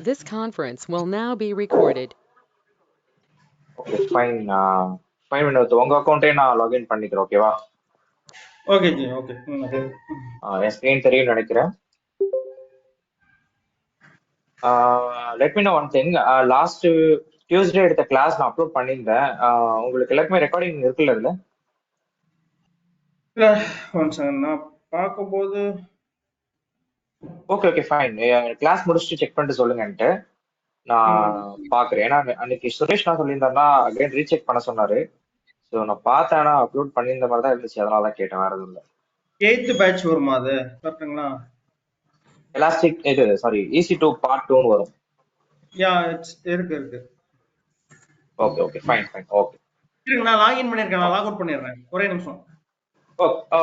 This conference will now be recorded. Okay fine. Fine Vinod, உங்க அக்கௌண்ட்டே நான் லாகின் பண்ணிக்கிறேன், ஓகேவா? Okay ji, okay. என் ஸ்க்ரீன் தெரியும்னு நினைக்கிறேன். Let me know one thing. Last Tuesday எடுத்த கிளாஸ் நான் அப்லோட் பண்ணியிருந்தேன். உங்களுக்கு எல்லாருக்குமே ரெக்கார்டிங் இருக்குல்ல இதுல? இல்ல, ஒன் செகண்ட், நான் பார்க்கும்போது ஓகே ஓகே ஃபைன். கிளாஸ் முடிச்சுட்டு செக் பண்ணிட்டு சொல்லுங்கன்ட்டு நான் பாக்குறேன். ஏன்னா அன்னைக்கு சுரேஷ் நான் சொல்லியிருந்தாருன்னா அகைன் ரீசெக் பண்ண சொன்னாரு. ஸோ நான் பார்த்தேன், ஆனால் அப்லோட் பண்ணியிருந்த மாதிரி தான் இருந்துச்சு, அதனால தான் கேட்டேன், வேற எதுவும் இல்லை. 8th பேட்ச் வருமா அது? கரெக்ட்டுங்களா? எலாஸ்டிக் இது சாரி EC2 பார்ட் 2 வரும். யா, இருக்கு. Okay okay fine fine okay. இருங்க, நான் லாகின் பண்ணிருக்கேன், நான் லாக் அவுட் பண்ணிடுறேன், ஒரே நிமிஷம்.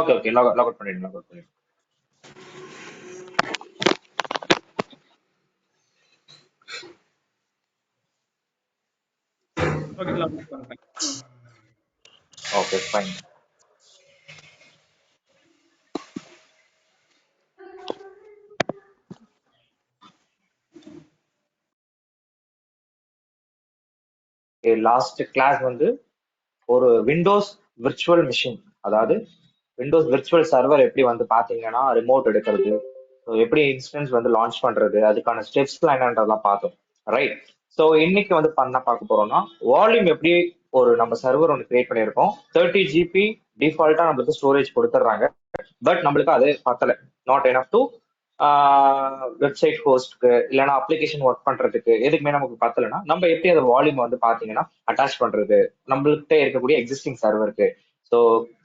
ஓகே ஓகே லாக் அவுட் பண்ணிடுங்க. ஓகே, லாக் அவுட் பண்ணிட்டேன். Okay fine. லாஸ்ட் கிளாஸ் வந்து ஒரு விண்டோஸ் விர்ச்சுவல் மிஷின், அதாவது விண்டோஸ் விர்ச்சுவல் சர்வர் எப்படி வந்து பாத்தீங்கன்னா ரிமோட் எடுக்கிறது, எப்படி இன்ஸ்டன்ஸ் வந்து லான்ச் பண்றது, அதுக்கான ஸ்டெப்ஸ்லாம் என்னன்றதெல்லாம் பார்த்தோம், ரைட்? ஸோ இன்னைக்கு வந்து பார்க்க போறோம்னா வால்யூம் எப்படி ஒரு நம்ம சர்வர் ஒன்று கிரியேட் பண்ணியிருக்கோம். 30 GB டிஃபால்ட்டா நம்மளுக்கு ஸ்டோரேஜ் கொடுத்துட்றாங்க. பட் நம்மளுக்கு அது பத்தல, நாட் எனஃப் டு வெப்சைட் ஹோஸ்ட்க்கு இல்லைன்னா அப்ளிகேஷன் ஒர்க் பண்றதுக்கு எதுக்குமே நமக்கு பத்தலைன்னா நம்ம எப்படி அந்த வால்யூம் வந்து பாத்தீங்கன்னா அட்டாச் பண்றது நம்மள்கிட்ட இருக்கக்கூடிய எக்ஸிஸ்டிங் சர்வருக்கு. ஸோ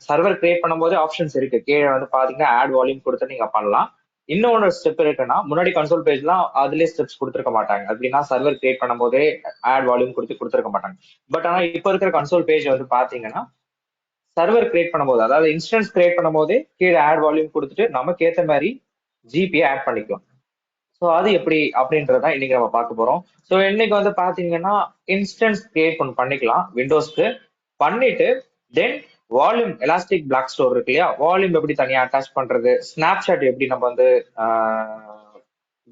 சர்வர் கிரியேட் பண்ணும்போது ஆப்ஷன்ஸ் இருக்கு. கீழே வந்து பாத்தீங்கன்னா ஆட் வால்யூம் கொடுத்து நீங்க பண்ணலாம். இன்னொன்று ஸ்டெப் இருக்குன்னா முன்னாடி கன்சோல் பேஜ்லாம் அதுலேயே ஸ்டெப்ஸ் கொடுத்துருக்க மாட்டாங்க. அப்படின்னா சர்வர் கிரியேட் பண்ணும் போதே ஆட் வால்யூம் கொடுத்துருக்க மாட்டாங்க. பட் ஆனா இப்போ இருக்கிற கன்சோல் பேஜ் வந்து பாத்தீங்கன்னா சர்வர் கிரியேட் பண்ணும்போது, அதாவது இன்ஸ்டன்ஸ் கிரியேட் பண்ணும் போதே கீழே ஆட் வால்யூம் கொடுத்துட்டு நமக்கு ஏற்ற மாதிரி ஜிபியை ஆட் பண்ணிக்கலாம். ஸோ அது எப்படி அப்படின்றத இன்னைக்கு நம்ம பார்க்க போறோம். ஸோ இன்னைக்கு வந்து பாத்தீங்கன்னா இன்ஸ்டன்ஸ் கிரியேட் பண்ணிக்கலாம் விண்டோஸ்க்கு. பண்ணிட்டு தென் வால்யூம் எலாஸ்டிக் பிளாக் ஸ்டோர் இருக்கு இல்லையா, வால்யூம் எப்படி தனியா அட்டாச் பண்றது, ஸ்னாப்ஷாட் எப்படி நம்ம வந்து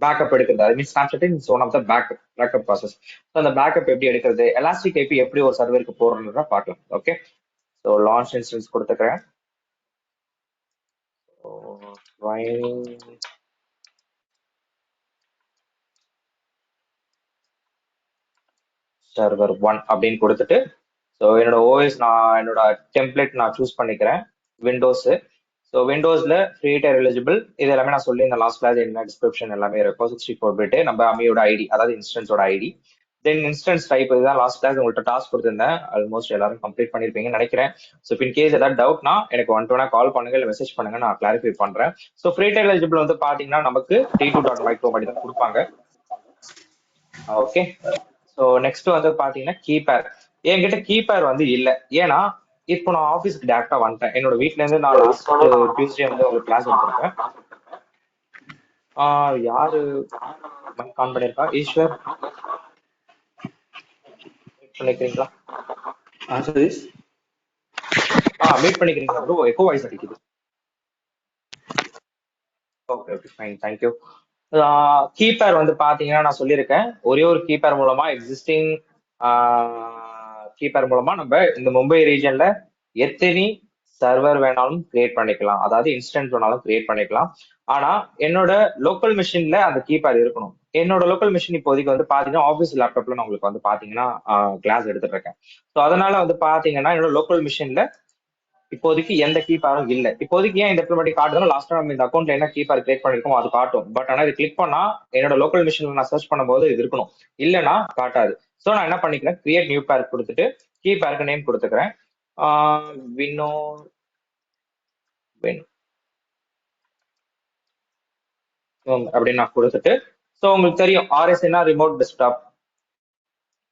பேக்கப் எடுக்கிறது, I mean snapshot is one of the backup process. So அந்த பேக்கப் எப்படி எடுக்கிறது, எலாஸ்டிக் ஐபி எப்படி ஒரு சர்வருக்கு போறதுன்றத பார்க்கலாம். ஓகே, ஸோ லான்ச் இன்ஸ்டன்ஸ் கொடுத்துக்கிறேன். சர்வர் 1 அப்படின்னு கொடுத்துட்டு ஸோ என்னோட ஓஎஸ் என்னோட டெம்ப்ளேட் நான் சூஸ் பண்ணிக்கிறேன், விண்டோஸ். ஸோ விண்டோஸ்ல கிரியேட்டர் எலிஜிபிள் இது எல்லாமே நான் சொல்லி இந்த லாஸ்ட் கிளாஸ் என்ன டிஸ்கிரிப்ஷன் எல்லாமே இருக்கும். 64 பிட் நம்ம அம்மியோட ஐடி, அதாவது இன்ஸ்டன்ஸோட ஐடி. தென் இன்ஸ்டன்ஸ் டைப், இதுதான் லாஸ்ட் கிளாஸ் உங்கள்கிட்ட டாஸ்க் கொடுத்துருந்தேன். ஆல்மோஸ்ட் எல்லாரும் கம்ப்ளீட் பண்ணிருப்பீங்கன்னு நினைக்கிறேன். ஸோ இன் கேஸ் ஏதாவது டவுட்னா எனக்கு 1 கால் பண்ணுங்க, இல்லை மெசேஜ் பண்ணுங்க, நான் கிளாரிஃபை பண்றேன். ஸோ கிரியேட்டர் எலிஜிபிள் வந்து பாத்தீங்கன்னா நமக்கு T2.micro மாதிரி தான் கொடுப்பாங்க. ஓகே, ஸோ நெக்ஸ்ட் வந்து பாத்தீங்கன்னா கீபேர். என்கிட்ட கீபேர் வந்து இல்லை, ஏன்னா இப்போ நான் ஆஃபீஸ்க்கு டேரக்டா வந்துட்டேன். என்னோட வீட்ல இருந்து நான் லாஸ்ட் டியூஸ்டே வந்து ஒரு கிளாஸ் எடுத்திருக்கேன். யாரு கால் பண்ணிருக்கா? ஈஸ்வர் பண்ணிக்கிறீங்களா? மீட் பண்ணிக்கிறீங்களா ப்ரோ? எக்கோ வாய்ஸ் அடிக்குது. Okay okay fine, thank you. Key pair வந்து பாத்தீங்கன்னா நான் சொல்லியிருக்கேன், ஒரே ஒரு கீபேர் மூலமா எக்ஸிஸ்டிங் கீபேர் மூலமா நம்ம இந்த மும்பை ரீஜன்ல எத்தனை சர்வர் வேணாலும் கிரியேட் பண்ணிக்கலாம், அதாவது இன்ஸ்டன்ட் வேணாலும் கிரியேட் பண்ணிக்கலாம். ஆனா என்னோட லோக்கல் மிஷின்ல அந்த கீபேர் இருக்கணும். என்னோட லோக்கல் மிஷின் இப்போதைக்கு வந்து பாத்தீங்கன்னா ஆஃபீஸ் லேப்டாப்ல நான் உங்களுக்கு வந்து பாத்தீங்கன்னா கிளாஸ் எடுத்துட்டு இருக்கேன். ஸோ அதனால வந்து பாத்தீங்கன்னா என்னோட லோக்கல் மிஷின்ல இப்போதைக்கு எந்த கீபேரும் இல்ல. இப்போதைக்கு ஏன் இந்த இம்ப்ளிமெண்ட் காட்டுதுன்னா லாஸ்ட் நம்ம இந்த அக்கௌண்ட்ல என்ன கீபேர் கிரியேட் பண்ணிருக்கோம் அது காட்டும். பட் ஆனா இது கிளிக் பண்ணா என்னோட லோக்கல் மிஷின்ல நான் சர்ச் பண்ணும்போது இது இருக்கணும், இல்லைன்னா காட்டாது. ஸோ நான் என்ன பண்ணிக்கிறேன், கிரியேட் நியூ பேர் கொடுத்துட்டு கீபேருக்கு நேம் கொடுத்துக்கிறேன். வினோ அப்படின்னு நான் கொடுத்துட்டு, ஸோ உங்களுக்கு தெரியும் ஆர்எஸ்னா ரிமோட் டெஸ்க்டாப்.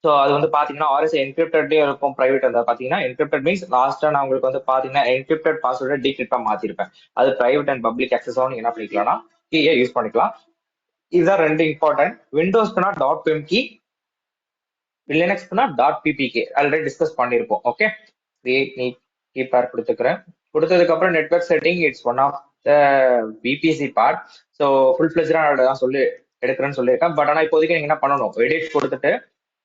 ஸோ அது வந்து பாத்தீங்கன்னா ஆர்எஸ் என்கிரிப்டட்லயே இருக்கும், பிரைவேட் அந்த பாத்தீங்கன்னா என்கிரிப்டட் மீன்ஸ் லாஸ்டா நான் உங்களுக்கு வந்து பாத்தீங்கன்னா என்கிரிப்டட் பாஸ்வேர்டை டீக்ரிப்டா மாத்திருப்பேன். அது பிரைவேட் அண்ட் பப்ளிக் ஆக்சஸாவும் நீங்க என்ன பண்ணிக்கலாம்னா கீயை யூஸ் பண்ணிக்கலாம். இதுதான் ரெண்டு இம்பார்ட்டன்ட். விண்டோஸ்க்குனா .pem கீ, லினக்ஸ்க்குனா .ppk ஆல்ரெடி டிஸ்கஸ் பண்ணிருப்போம். ஓகே, கிரியேட் நீ கீபேர் கொடுத்துக்கிறேன். கொடுத்ததுக்கு அப்புறம் network setting, it's one of the VPC part. So full ஃபிளஜா தான் சொல்லி எடுக்கிறேன்னு சொல்லியிருக்கேன். பட் ஆனா இப்போதைக்கு நீங்க என்ன பண்ணணும், எடிட் கொடுத்துட்டு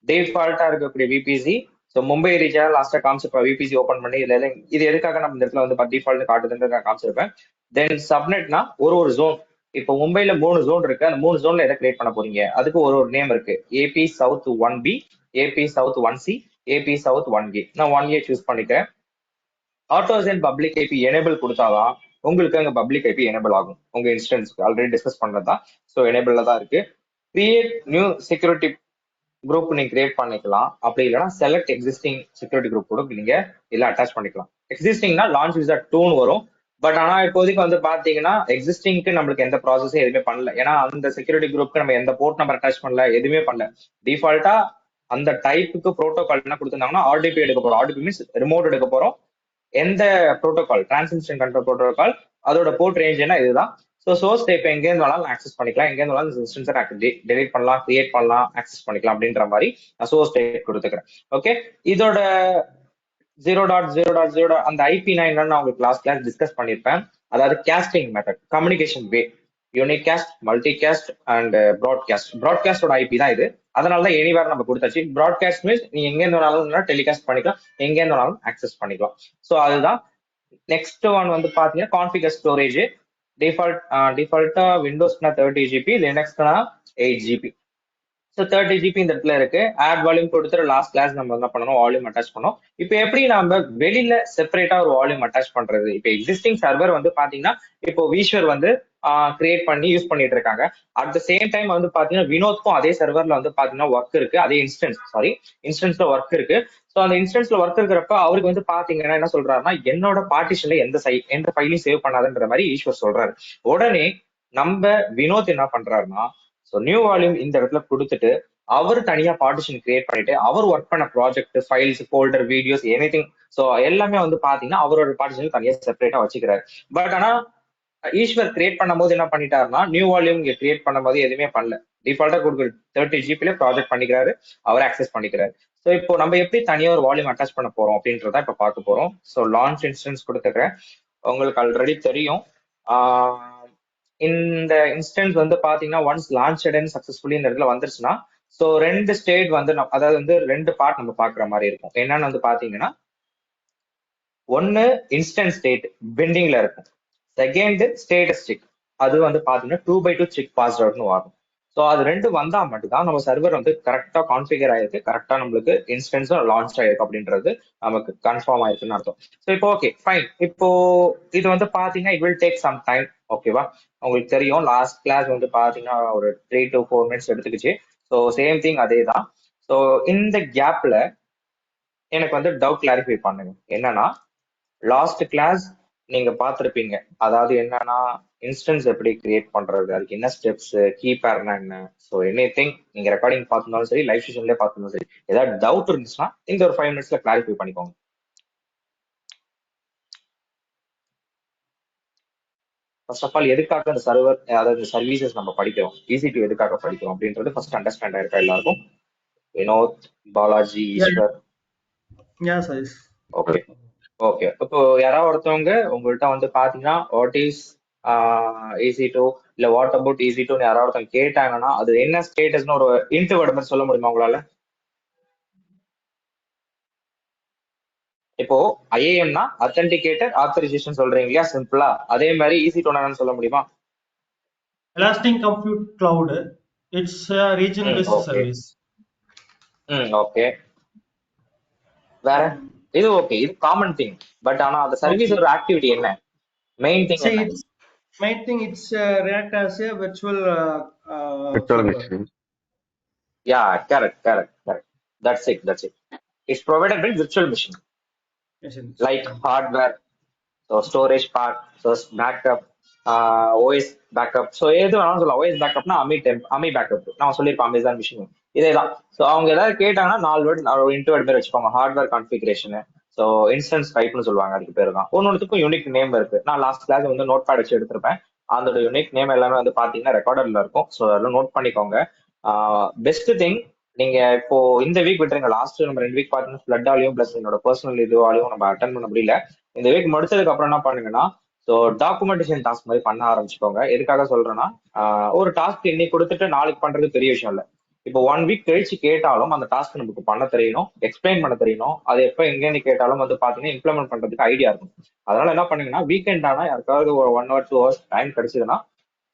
டிஃபால்ட்டா இருக்கக்கூடிய விபிசி, ஸோ மும்பை ரீஜன் லாஸ்டா காமிச்சிருப்பேன், விபிசி ஓப்பன் பண்ணி இதுல இது எதுக்காக நம்ம இந்த இடத்துல வந்து டிஃபால்ட் காட்டுதுன்னு காமிச்சிருப்பேன். தென் சப்நெட்னா ஒரு ஜோன், இப்போ மும்பைல 3 ஜோன் இருக்கு, அந்த 3 ஜோன்ல எதை கிரியேட் பண்ண போறீங்க, அதுக்கு ஒரு நேம் இருக்கு. AP south 1B, AP south 1C, AP south 1A. நான் 1A சூஸ் பண்ணிக்கிறேன். ஆட்டோசென் பப்ளிக் ஐபி எனேபிள் கொடுத்தாதான் உங்களுக்கு அங்க பப்ளிக் ஐபி எனேபிள் ஆகும். உங்க இன்ஸ்டன்ஸ்க்கு ஆல்ரெடி டிஸ்கஸ் பண்ணதான், ஸோ எனேபிள்ல தான் இருக்கு. கிரியேட் நியூ செக்யூரிட்டி குரூப் நீங்க கிரியேட் பண்ணிக்கலாம். அப்படி இல்லைன்னா செலக்ட் எக்ஸிஸ்டிங் செக்யூரிட்டி குரூப் கூட நீங்க இல்ல அட்டாச் பண்ணிக்கலாம். எக்ஸிஸ்டிங்னா லான்ச் யூசர் 2 வரும். பட் ஆனா இப்போதைக்கு வந்து பாத்தீங்கன்னா எக்ஸிஸ்டிங்க்கு நம்மளுக்கு எந்த ப்ராசஸும் எதுவுமே பண்ணல. ஏன்னா அந்த செக்யூரிட்டி குரூப்க்கு நம்ம எந்த போர்ட் நம்பர் அட்டாச் பண்ணல, எதுவுமே பண்ணல. டிஃபால்ட்டா அந்த டைப்புக்கு ப்ரோட்டோகால் என்ன கொடுத்திருந்தாங்கன்னா ஆர்டிபி எடுக்க போறோம். ஆர்டிபி மீன்ஸ் ரிமோட் எடுக்க போறோம். எந்த ப்ரோட்டோகால், டிரான்ஸ்மிஷன் கண்ட்ரோல் ப்ரோட்டோகால், அதோட போர்ட் ரேஞ்ச் என்ன இதுதான். ஸோ சோர்ஸ் டைப் எங்க இருந்தாலும் ஆக்சஸ் பண்ணிக்கலாம், எங்க இருந்தாலும் இன்ஸ்டன்ஸை டெலிட் பண்ணலாம், கிரியேட் பண்ணலாம், ஆக்சஸ் பண்ணிக்கலாம் அப்படின்ற மாதிரி நான் சோர்ஸ் டைப் கொடுத்துக்கிறேன். ஓகே, இதோட 0.0.0 அந்த ஐபி நான் என்னன்னு உங்களுக்கு லாஸ்ட் கிளாஸ் டிஸ்கஸ் பண்ணிருப்பேன். அதாவது casting method, communication way, unicast, multicast and broadcast. ப்ராட்காஸ்டோட ஐபி தான் இது. அதனாலதான் எனிவேர் நம்ம கொடுத்தாச்சு. ப்ராட்காஸ்ட் மீன்ஸ் நீ எங்க இருந்தாலும் டெலிகாஸ்ட் பண்ணிக்கலாம், எங்க இருந்தாலும் ஆக்சஸ் பண்ணிக்கலாம். ஸோ அதுதான். நெக்ஸ்ட் ஒன் வந்து பாத்தீங்கன்னா கான்ஃபிகர் ஸ்டோரேஜ். டிஃபால்ட்டா விண்டோஸ்னா 30 GB, லினக்ஸ்னா 8 GB. ஸோ 30 GB இந்த இடத்துல இருக்கு. ஆட் வால்யூம் கொடுத்துட்டு லாஸ்ட் கிளாஸ் நம்ம என்ன பண்ணணும், வால்யூம் அட்டாச் பண்ணோம். இப்போ எப்படி நம்ம வெளியில செப்பரேட்டா ஒரு வால்யூம் அட்டாச் பண்றது? இப்போ எக்ஸிஸ்டிங் சர்வர் வந்து பாத்தீங்கன்னா இப்போ வீஸ்வர் வந்து கிரியேட் பண்ணி யூஸ் பண்ணிட்டு இருக்காங்க. அட் த சேம் டைம் வந்து பாத்தீங்கன்னா வினோத்க்கும் அதே சர்வர்ல வந்து பாத்தீங்கன்னா ஒர்க் இருக்கு, அதே இன்ஸ்டன்ஸ்ல ஒர்க் இருக்கு. ஸோ அந்த இன்ஸ்டன்ஸ்ல ஒர்க் இருக்கிறப்ப அவருக்கு வந்து பாத்தீங்கன்னா என்ன சொல்றாருன்னா, என்னோட பார்ட்டிஷன்ல எந்த ஃபைலையும் சேவ் பண்ணாதுன்ற மாதிரி ஈஸ்வர் சொல்றாரு. உடனே நம்ம வினோத் என்ன பண்றாருன்னா, ஸோ நியூ வால்யூம் இந்த இடத்துல கொடுத்துட்டு அவர் தனியா பார்ட்டிஷன் கிரியேட் பண்ணிட்டு அவர் ஒர்க் பண்ண project, files, folder, videos, anything, so எல்லாமே வந்து பாத்தீங்கன்னா அவரோட பார்ட்டிஷன் தனியா செப்பரேட்டா வச்சுக்கிறாரு. பட் ஆனா ஈஸ்வர் கிரியேட் பண்ணும்போது என்ன பண்ணிட்டாருன்னா, நியூ வால்யூம் இங்க கிரியேட் பண்ணும்போது எதுவுமே பண்ணல. டிஃபால்ட்டா கொடுக்குற 30 GB ப்ராஜெக்ட் பண்ணிக்கிறாரு, அவர் ஆக்சஸ் பண்ணிக்கிறாரு. ஸோ இப்போ நம்ம எப்படி தனியா ஒரு வால்யூம் அட்டாச் பண்ண போறோம் அப்படின்றத இப்ப பார்க்க போறோம். ஸோ லான்ச் இன்ஸ்டன்ஸ் கொடுத்துக்கிறேன். உங்களுக்கு ஆல்ரெடி தெரியும். இந்த இன்ஸ்டன்ஸ் வந்து பாத்தீங்கன்னா ஒன்ஸ் லான்ச் சக்சஸ்ஃபுல்லி இந்த இடத்துல வந்துருச்சுன்னா, ஸோ 2 ஸ்டேட் வந்து அதாவது வந்து 2 பார்ட் நம்ம பாக்குற மாதிரி இருக்கும். என்னன்னு வந்து பாத்தீங்கன்னா, ஒன்னு இன்ஸ்டன்ஸ் ஸ்டேட் பெண்டிங்ல இருக்கும், செகண்ட் ஸ்டேட்டஸ் செக், அது வந்து பாத்தீங்கன்னா 2x2 செக் பாஸ் அவுட்னு வரும். ஸோ அது 2 வந்தா மட்டும்தான் நம்ம சர்வர் வந்து கரெக்டா கான்ஃபிகர் ஆயிருக்கு, கரெக்டா நம்மளுக்கு இன்ஸ்டன்ஸும் லான்ச் ஆயிருக்கு அப்படின்றது நமக்கு கன்ஃபார்ம் ஆயிருக்குன்னு அர்த்தம். ஸோ இப்போ ஓகே ஃபைன். இப்போ இது வந்து பாத்தீங்கன்னா it will take some time. ஓகேவா, உங்களுக்கு தெரியும் லாஸ்ட் கிளாஸ் வந்து பாத்தீங்கன்னா ஒரு 3 to 4 minutes எடுத்துக்கிச்சு. ஸோ சேம் திங் அதே தான். ஸோ இந்த கேப்ல எனக்கு வந்து டவுட் கிளாரிஃபை பண்ணுங்க. என்னன்னா, லாஸ்ட் கிளாஸ் நீங்க பார்த்திருப்பீங்க, அதாவது என்னன்னா இன்ஸ்டன்ஸ் எப்படி கிரியேட் பண்றது, அதுக்கு என்ன ஸ்டெப்ஸ், கீ பேர்னா என்ன, ஸோ எனிதிங் நீங்க ரெக்கார்டிங் பார்த்திருந்தாலும் சரி, லைவ் செஷன்லேயே பார்த்திருந்தாலும் சரி, ஏதாவது டவுட் இருந்துச்சுன்னா இந்த ஒரு 5 minutesல கிளாரிஃபை பண்ணிக்கோங்க. ஃபர்ஸ்ட் ஆஃப் ஆல் எதுக்காக அந்த சர்வர், அதாவது சர்வீசஸ் நம்ம படிக்கிறோம், EC2 எதுக்காக படிக்கிறோம் அப்படின்றது ஃபர்ஸ்ட் அண்டர்ஸ்டாண்ட் ஆயிருக்கா எல்லாருக்கும்? வினோத், பாலாஜி, ஈஸ்வர். Okay okay. இப்போ யாராவது ஒருத்தவங்க உங்கள்கிட்ட வந்து பாத்தீங்கன்னா வாட் இஸ் EC2 இல்ல வாட் அபவுட் EC2 யாராவது ஒருத்தவங்க கேட்டாங்கன்னா அது என்ன ஸ்டேட்டஸ்னு ஒரு இன்ட் வேர்ட் மாதிரி சொல்ல முடியுமா உங்களால? இப்போ IAMனா அத்தன்டிகேட்டட் ஆத்தரைசேஷன் சொல்றீங்க இல்லையா, சிம்பிளா, அதே மாதிரி EC2 என்னன்னு சொல்ல முடியுமா? Elastic Compute Cloud, it's a region based service. Okay, வேற இது ஓகே, இது காமன் திங். பட் ஆனா அந்த சர்வீஸ் ஒரு ஆக்டிவிட்டி என்ன, மெயின் திங் என்ன? Main thing, it's react as a virtual machine. Yeah, correct. That's it. It's provided by virtual machine. Like hardware, so storage part, so backup, OS backup. So எது வேணாலும் சொல்லலாம். OS backupனா AMI backup நான் சொல்லியிருப்பேன், Amazon machine இதேதான். So அவங்க ஏதாவது கேட்டாங்கன்னா 4 word into word பேர் வச்சுப்பாங்க. ஹார்ட்வேர் கான்ஃபிகரேஷன், ஸோ இன்ஸ்டன்ஸ் டைப்னு சொல்லுவாங்க, அதுக்கு பேர் தான். ஒன்னொன்னுக்கும் யூனிக் நேம் இருக்கு. நான் லாஸ்ட் கிளாஸ் வந்து நோட் பேட் வச்சு எடுத்திருப்பேன். அதோட யூனிக் நேம் எல்லாமே வந்து பாத்தீங்கன்னா ரெக்கார்டர்ல இருக்கும். ஸோ அதெல்லாம் நோட் பண்ணிக்கோங்க. பெஸ்ட் திங், நீங்க இப்போ இந்த வீக் விட்டுருங்க. லாஸ்ட் நம்ம 2 வீக் பாத்தீங்கன்னா ஃபிளட் ஆலையும் பிளஸ் என்னோட பர்சனல் இதுவாலையும் நம்ம அட்டன் பண்ண முடியல. இந்த வீக் முடிச்சதுக்கு அப்புறம் என்ன பண்ணுங்கன்னா, ஸோ டாக்குமெண்டேஷன் டாஸ்க் மாதிரி பண்ண ஆரம்பிச்சுக்கோங்க. எதுக்காக சொல்றேன்னா ஒரு டாஸ்க் இன்னைக்கு கொடுத்துட்டு நாளைக்கு பண்றது பெரிய விஷயம் இல்லை. இப்போ 1 வீக் கழிச்சு கேட்டாலும் அந்த டாஸ்க் நமக்கு பண்ண தெரியணும், எக்ஸ்பிளைன் பண்ண தெரியணும். அது எப்போ எங்கேன்னு கேட்டாலும் வந்து பாத்தீங்கன்னா இம்ப்ளிமெண்ட் பண்றதுக்கு ஐடியா இருக்கும். அதனால என்ன பண்ணுங்கன்னா வீக்கெண்ட் ஆனா யாருக்காவது ஒரு 1 hour 2 hours டைம் கிடைச்சதுன்னா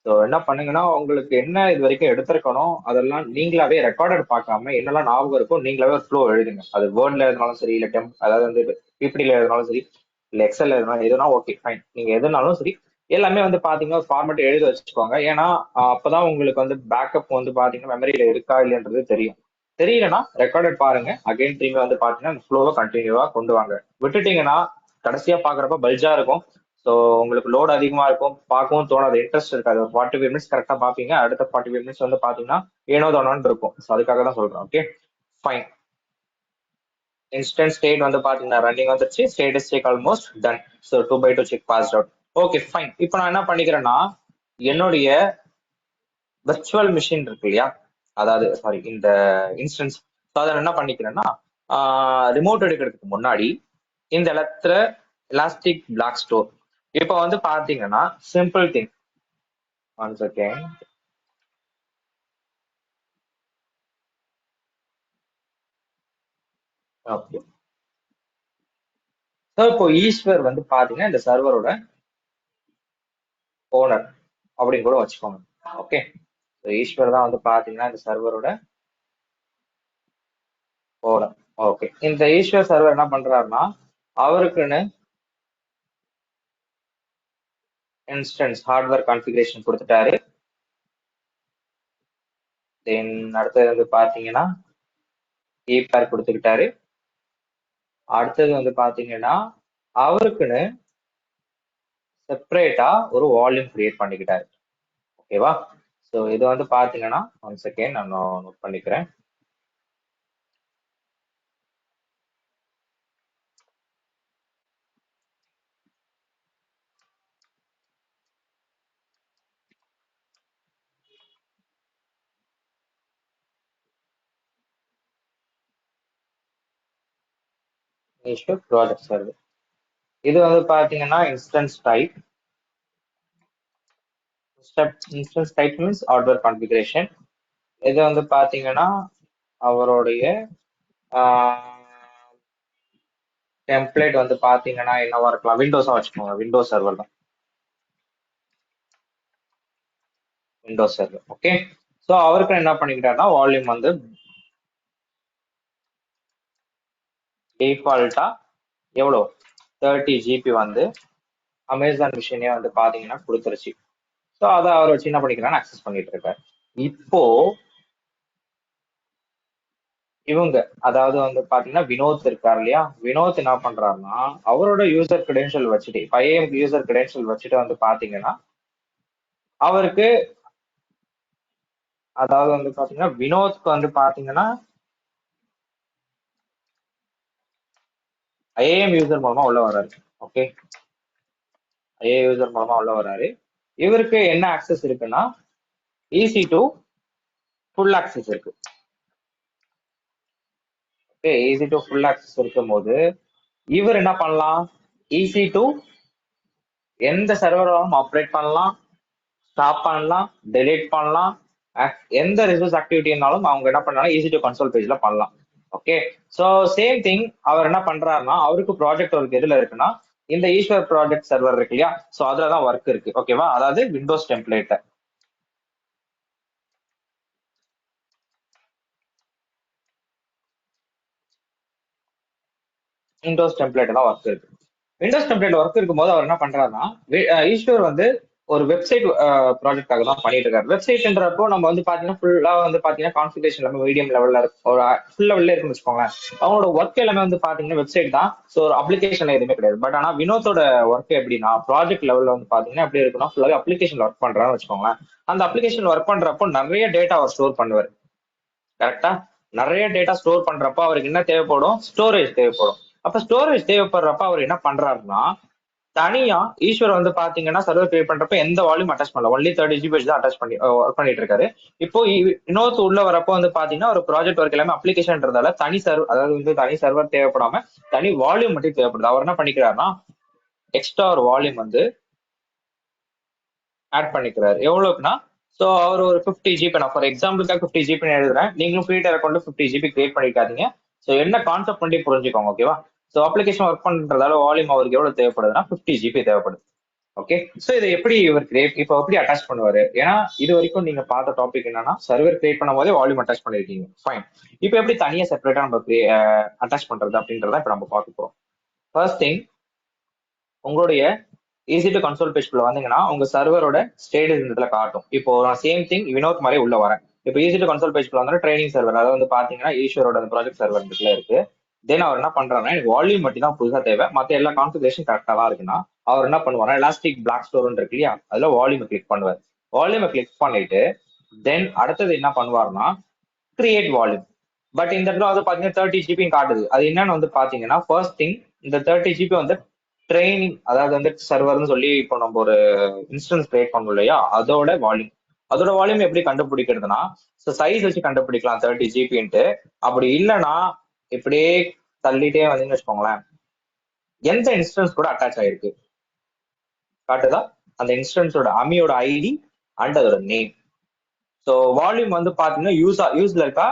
ஸோ என்ன பண்ணுங்கன்னா உங்களுக்கு என்ன இது வரைக்கும் எடுத்திருக்கணும் அதெல்லாம் நீங்களாவே ரெக்கார்டட் பார்க்காம என்னெல்லாம் ஞாபகம் இருக்கும் நீங்களாவே ஒரு ஃப்ளோ எழுதுங்க. அது வேர்ட்ல எழுதினாலும் சரி, இல்லை அதாவது வந்து பிபிடியில் எழுதினாலும் சரி, இல்லை எக்ஸல் எழுதினாலும் எதுனா ஓகே ஃபைன். நீங்க எதுனாலும் சரி எல்லாமே வந்து பாத்தீங்கன்னா ஃபார்மேட் எழுதி வச்சுக்கோங்க. ஏன்னா அப்பதான் உங்களுக்கு வந்து பேக்கப் வந்து பாத்தீங்கன்னா மெமரியில இருக்கா இல்லைன்றது தெரியும். தெரியலன்னா ரெக்கார்டட் பாருங்க, அகைன் திரும்பி வந்து பாத்தீங்கன்னா அந்த ஃப்ளோவை கண்டினியூவா கொண்டு வாங்க. விட்டுட்டீங்கன்னா கடைசியா பாக்குறப்ப பல்ஜா இருக்கும். ஸோ உங்களுக்கு லோட் அதிகமா இருக்கும், பார்க்கவும் தோணாது, இன்ட்ரெஸ்ட் இருக்காது. ஒரு 45 மினிட்ஸ் கரெக்டா பாப்பீங்க, அடுத்த 45 மினிட்ஸ் வந்து பாத்தீங்கன்னா ஏனோ தானோன்னு இருக்கும். ஸோ அதுக்காக தான் சொல்றேன். Okay fine. இன்ஸ்டன்ட் ஸ்டேட் வந்து பாத்தீங்கன்னா ரன்னிங் வந்துருச்சு, status check almost done. So 2/2 check passed out. Okay fine. இப்போ நான் என்ன பண்ணிக்கிறேன்னா என்னுடைய விர்ச்சுவல் மிஷின் இருக்கு இல்லையா, அதாவது சாரி இந்த இன்ஸ்டன்ஸ், அதை என்ன பண்ணிக்கிறேன்னா ரிமோட் எடுக்கிறதுக்கு முன்னாடி இந்த இடத்துல எலாஸ்டிக் பிளாக் ஸ்டோர். இப்போ வந்து பாத்தீங்கன்னா simple thing. One second. Okay. So இப்போ ஈஸ்வர் வந்து பாத்தீங்கன்னா இந்த சர்வரோட ஓனர் அப்படின்னு கூட வச்சுக்கோங்க. ஓகே, ஈஸ்வர் தான் வந்து பாத்தீங்கன்னா இந்த சர்வரோட ஓனர். ஓகே, இந்த ஈஸ்வர் சர்வர் என்ன பண்றாருன்னா அவருக்குன்னு இன்ஸ்டன்ஸ் ஹார்ட்வேர் கான்ஃபிகரேஷன் கொடுத்துட்டாரு. தென் அடுத்தது வந்து பாத்தீங்கன்னா கீபேர் கொடுத்துக்கிட்டாரு. அடுத்தது வந்து பாத்தீங்கன்னா அவருக்குன்னு செப்பரேட்டா ஒரு வால்யூம் கிரியேட் பண்ணிக்கிட்டாரு. ஓகேவா? ஸோ இது வந்து பாத்தீங்கன்னா ஒன் செகண்ட் நான் நோட் பண்ணிக்கிறேன். ப்ராஜெக்ட் சர்வர் இது வந்து பாத்தீங்கன்னா instance type. Instance type means hardware configuration. இது வந்து பாத்தீங்கன்னா அவருடைய டெம்ப்ளேட் வந்து பாத்தீங்கன்னா என்னவா இருக்கலாம், விண்டோஸா வச்சுக்கோங்க. விண்டோஸ் சர்வர் தான், விண்டோஸ் சர்வர். ஓகே, ஸோ அவருக்கு என்ன பண்ணிக்கிட்டாருன்னா வால்யூம் வந்து டிஃபால்ட்டா எவ்வளோ 30 GB வந்து அமேசான் மிஷினே வந்து பாத்தீங்கன்னா கொடுத்துருச்சு. ஸோ அதை அவர் வச்சு என்ன பண்ணிக்கிறான்னு அக்சஸ் பண்ணிட்டு இருக்காரு. இப்போ இவங்க அதாவது வந்து பாத்தீங்கன்னா வினோத் இருக்காரு இல்லையா, வினோத் என்ன பண்றாருன்னா அவரோட யூசர் கிரெடென்ஷியல் வச்சுட்டு 5am யூசர் கிரெடென்ஷியல் வச்சுட்டு வந்து பாத்தீங்கன்னா அவருக்கு அதாவது வந்து பாத்தீங்கன்னா வினோத்க்கு வந்து பாத்தீங்கன்னா ஐஏஎம் யூசர் மூலமா உள்ள வர்றாரு. ஓகே, ஐஏ யூசர் மூலமா உள்ள வர்றாரு. இவருக்கு என்ன ஆக்சஸ் இருக்குன்னா EC2 ஃபுல் ஆக்சஸ் இருக்கு. ஓகே, EC2 ஃபுல் ஆக்சஸ் இருக்கும் போது இவர் என்ன பண்ணலாம், EC2 எந்த சர்வராலும் ஆப்ரேட் பண்ணலாம், ஸ்டாப் பண்ணலாம், டெலீட் பண்ணலாம், எந்த ரிசோர்ஸ் ஆக்டிவிட்டினாலும் அவங்க என்ன பண்ணலாம் EC2 கன்சோல் பேஜ்ல பண்ணலாம். ஓகே, ஸோ சேம் திங் அவர் என்ன பண்றாருன்னா அவருக்கு ப்ராஜெக்ட் ஒர்க் எதுல இருக்குன்னா இந்த ஈஸ்வர் ப்ராஜெக்ட் சர்வர் இருக்கு இல்லையா, ஸோ அதுலதான் ஒர்க் இருக்கு. ஓகேவா, அதாவது விண்டோஸ் டெம்ப்ளேட், விண்டோஸ் டெம்ப்ளேட் தான் ஒர்க் இருக்கு. விண்டோஸ் டெம்ப்ளேட் ஒர்க் இருக்கும்போது அவர் என்ன பண்றாருன்னா ஈஸ்வர் வந்து ஒரு வெப்சைட் ப்ராஜெக்டாக தான் பண்ணிட்டு இருக்காரு. வெப்சைட்ன்றப்போ நம்ம வந்து பாத்தீங்கன்னா ஃபுல்லா வந்து பாத்தீங்கன்னா கான்ஃபிகரேஷன் எல்லாமே மீடியம் லெவல்ல இருக்கும், ஒரு ஃபுல் லெவல்ல இருக்குன்னு வச்சுக்கோங்களேன். அவங்களோட ஒர்க் எல்லாமே வந்து பாத்தீங்கன்னா வெப்சைட் தான். ஸோ ஒரு அப்ளிகேஷன் எதுவுமே கிடையாது. பட் ஆனா வினோத்தோட ஒர்க் எப்படின்னா ப்ராஜெக்ட் லெவல்ல வந்து பாத்தீங்கன்னா எப்படி இருக்குன்னா ஃபுல்லாவே அப்ளிகேஷன் ஒர்க் பண்றான்னு வச்சுக்கோங்களேன். அந்த அப்ளிகேஷன் ஒர்க் பண்றப்போ நிறைய டேட்டா அவர் ஸ்டோர் பண்ணுவார். கரெக்டா, நிறைய டேட்டா ஸ்டோர் பண்றப்ப அவருக்கு என்ன தேவைப்படும், ஸ்டோரேஜ் தேவைப்படும். அப்ப ஸ்டோரேஜ் தேவைப்படுறப்ப அவர் என்ன பண்றாருன்னா தனியா ஈஸ்வர் வந்து பாத்தீங்கன்னா சர்வர் கிரியேட் பண்றப்ப எந்த வால்யூம் அட்டாச் பண்ணல, ஒன்லி 30 GB தான் அட்டாச் பண்ணி ஒர்க் பண்ணிட்டு இருக்காரு. இப்போ இன்னொரு உள்ள வரப்போ வந்து பாத்தீங்கன்னா ஒரு ப்ராஜெக்ட் ஒர்க் எல்லாமே அப்ளிகேஷன்றதால தனி சர்வர், அதாவது வந்து தனி சர்வர் தேவைப்படாம தனி வால்யூம் மட்டும் தேவைப்படுது. அவர் என்ன பண்ணிக்கிறாருன்னா எக்ஸ்ட்ரா ஒரு வால்யூம் வந்து ஆட் பண்ணிக்கிறாரு. எவ்வளவுக்குன்னா ஸோ அவர் ஒரு 50 ஜிபி, நான் ஃபார் எக்ஸாம்பிளுக்காக 50 ஜிபி எழுதுறேன், நீங்களும் free tyre account 50 GB create பண்ணிக்காதீங்க. ஸோ என்ன கான்செப்ட் பண்ணி புரிஞ்சுக்கோங்க, ஓகேவா? ஸோ அப்ளிகேஷன் ஒர்க் பண்றதால வால்யூம் அவருக்கு எவ்வளவு தேவைப்படுதுன்னா 50 ஜிபி தேவைப்படுது. ஓகே, ஸோ இதை எப்படி இவர் கிரியேட் இப்போ எப்படி அட்டாச் பண்ணுவாரு? ஏன்னா இது வரைக்கும் நீங்க பார்த்த டாபிக் என்னன்னா சர்வர் கிரியேட் பண்ணும் போதே வால்யூம் அட்டாச் பண்ணிருக்கீங்க, ஃபைன். இப்போ எப்படி தனியா செப்பரேட்டா நம்ம அட்டாச் பண்றது அப்படின்றத இப்போ நம்ம பார்க்க போறோம். ஃபர்ஸ்ட் திங், உங்களுடைய ஈஸி டு கன்சோல் பேஜ்குள்ள வந்தீங்கன்னா உங்க சர்வரோட ஸ்டேட்டஸ் இந்த இடத்துல காட்டும். இப்போ நான் சேம் திங் வினோத் மாதிரி உள்ள வரேன். இப்போ ஈஸி டு கன்சோல் பேஜ்குள்ள வந்து ட்ரைனிங் சர்வர், அதாவது வந்து பாத்தீங்கன்னா ஈஸ்வரோட அந்த ப்ராஜெக்ட் சர்வர் இதுல இருக்கு. தென் அவர் என்ன பண்றாருன்னா எனக்கு வால்யூம் மட்டும் தான் புதுசா தேவை, மத்த எல்லா கான்ஃபிகரேஷன் கரெக்டா தான் இருக்குன்னா அவர் என்ன பண்ணுவாருன்னா எலாஸ்டிக் பிளாக் ஸ்டோர் இருக்கு இல்லையா, அதுல வால்யூமை கிளிக் பண்ணுவார். வால்யூமை கிளிக் பண்ணிட்டு தென் அடுத்தது என்ன பண்ணுவாருன்னா கிரியேட் வால்யூம். பட் இந்த இடத்துல வந்து பாத்தீங்கன்னா 30 ஜிபி காட்டுது. அது என்னன்னு வந்து பாத்தீங்கன்னா ஃபர்ஸ்ட் திங், இந்த 30 ஜிபி வந்து ட்ரைனிங், அதாவது வந்து சர்வர்னு சொல்லி இப்போ நம்ம ஒரு இன்ஸ்டன்ஸ் கிரியேட் பண்ணோம் இல்லையா, அதோட வால்யூம். அதோட வால்யூம் எப்படி கண்டுபிடிக்கிறதுனா சைஸ் வச்சு கண்டுபிடிக்கலாம் 30 ஜிபின்ட்டு. அப்படி இல்லைன்னா இப்படியே தள்ளிட்டே வந்தீங்கன்னு வச்சுக்கோங்களேன், எந்த இன்ஸ்டன்ஸ் கூட அட்டாச் ஆயிருக்கு காட்டுதா, அந்த இன்ஸ்டன்ஸோட அமியோட ஐடி அண்ட் அதோட நேம். ஸோ வால்யூம் வந்து பாத்தீங்கன்னா யூஸ்ல இருக்கா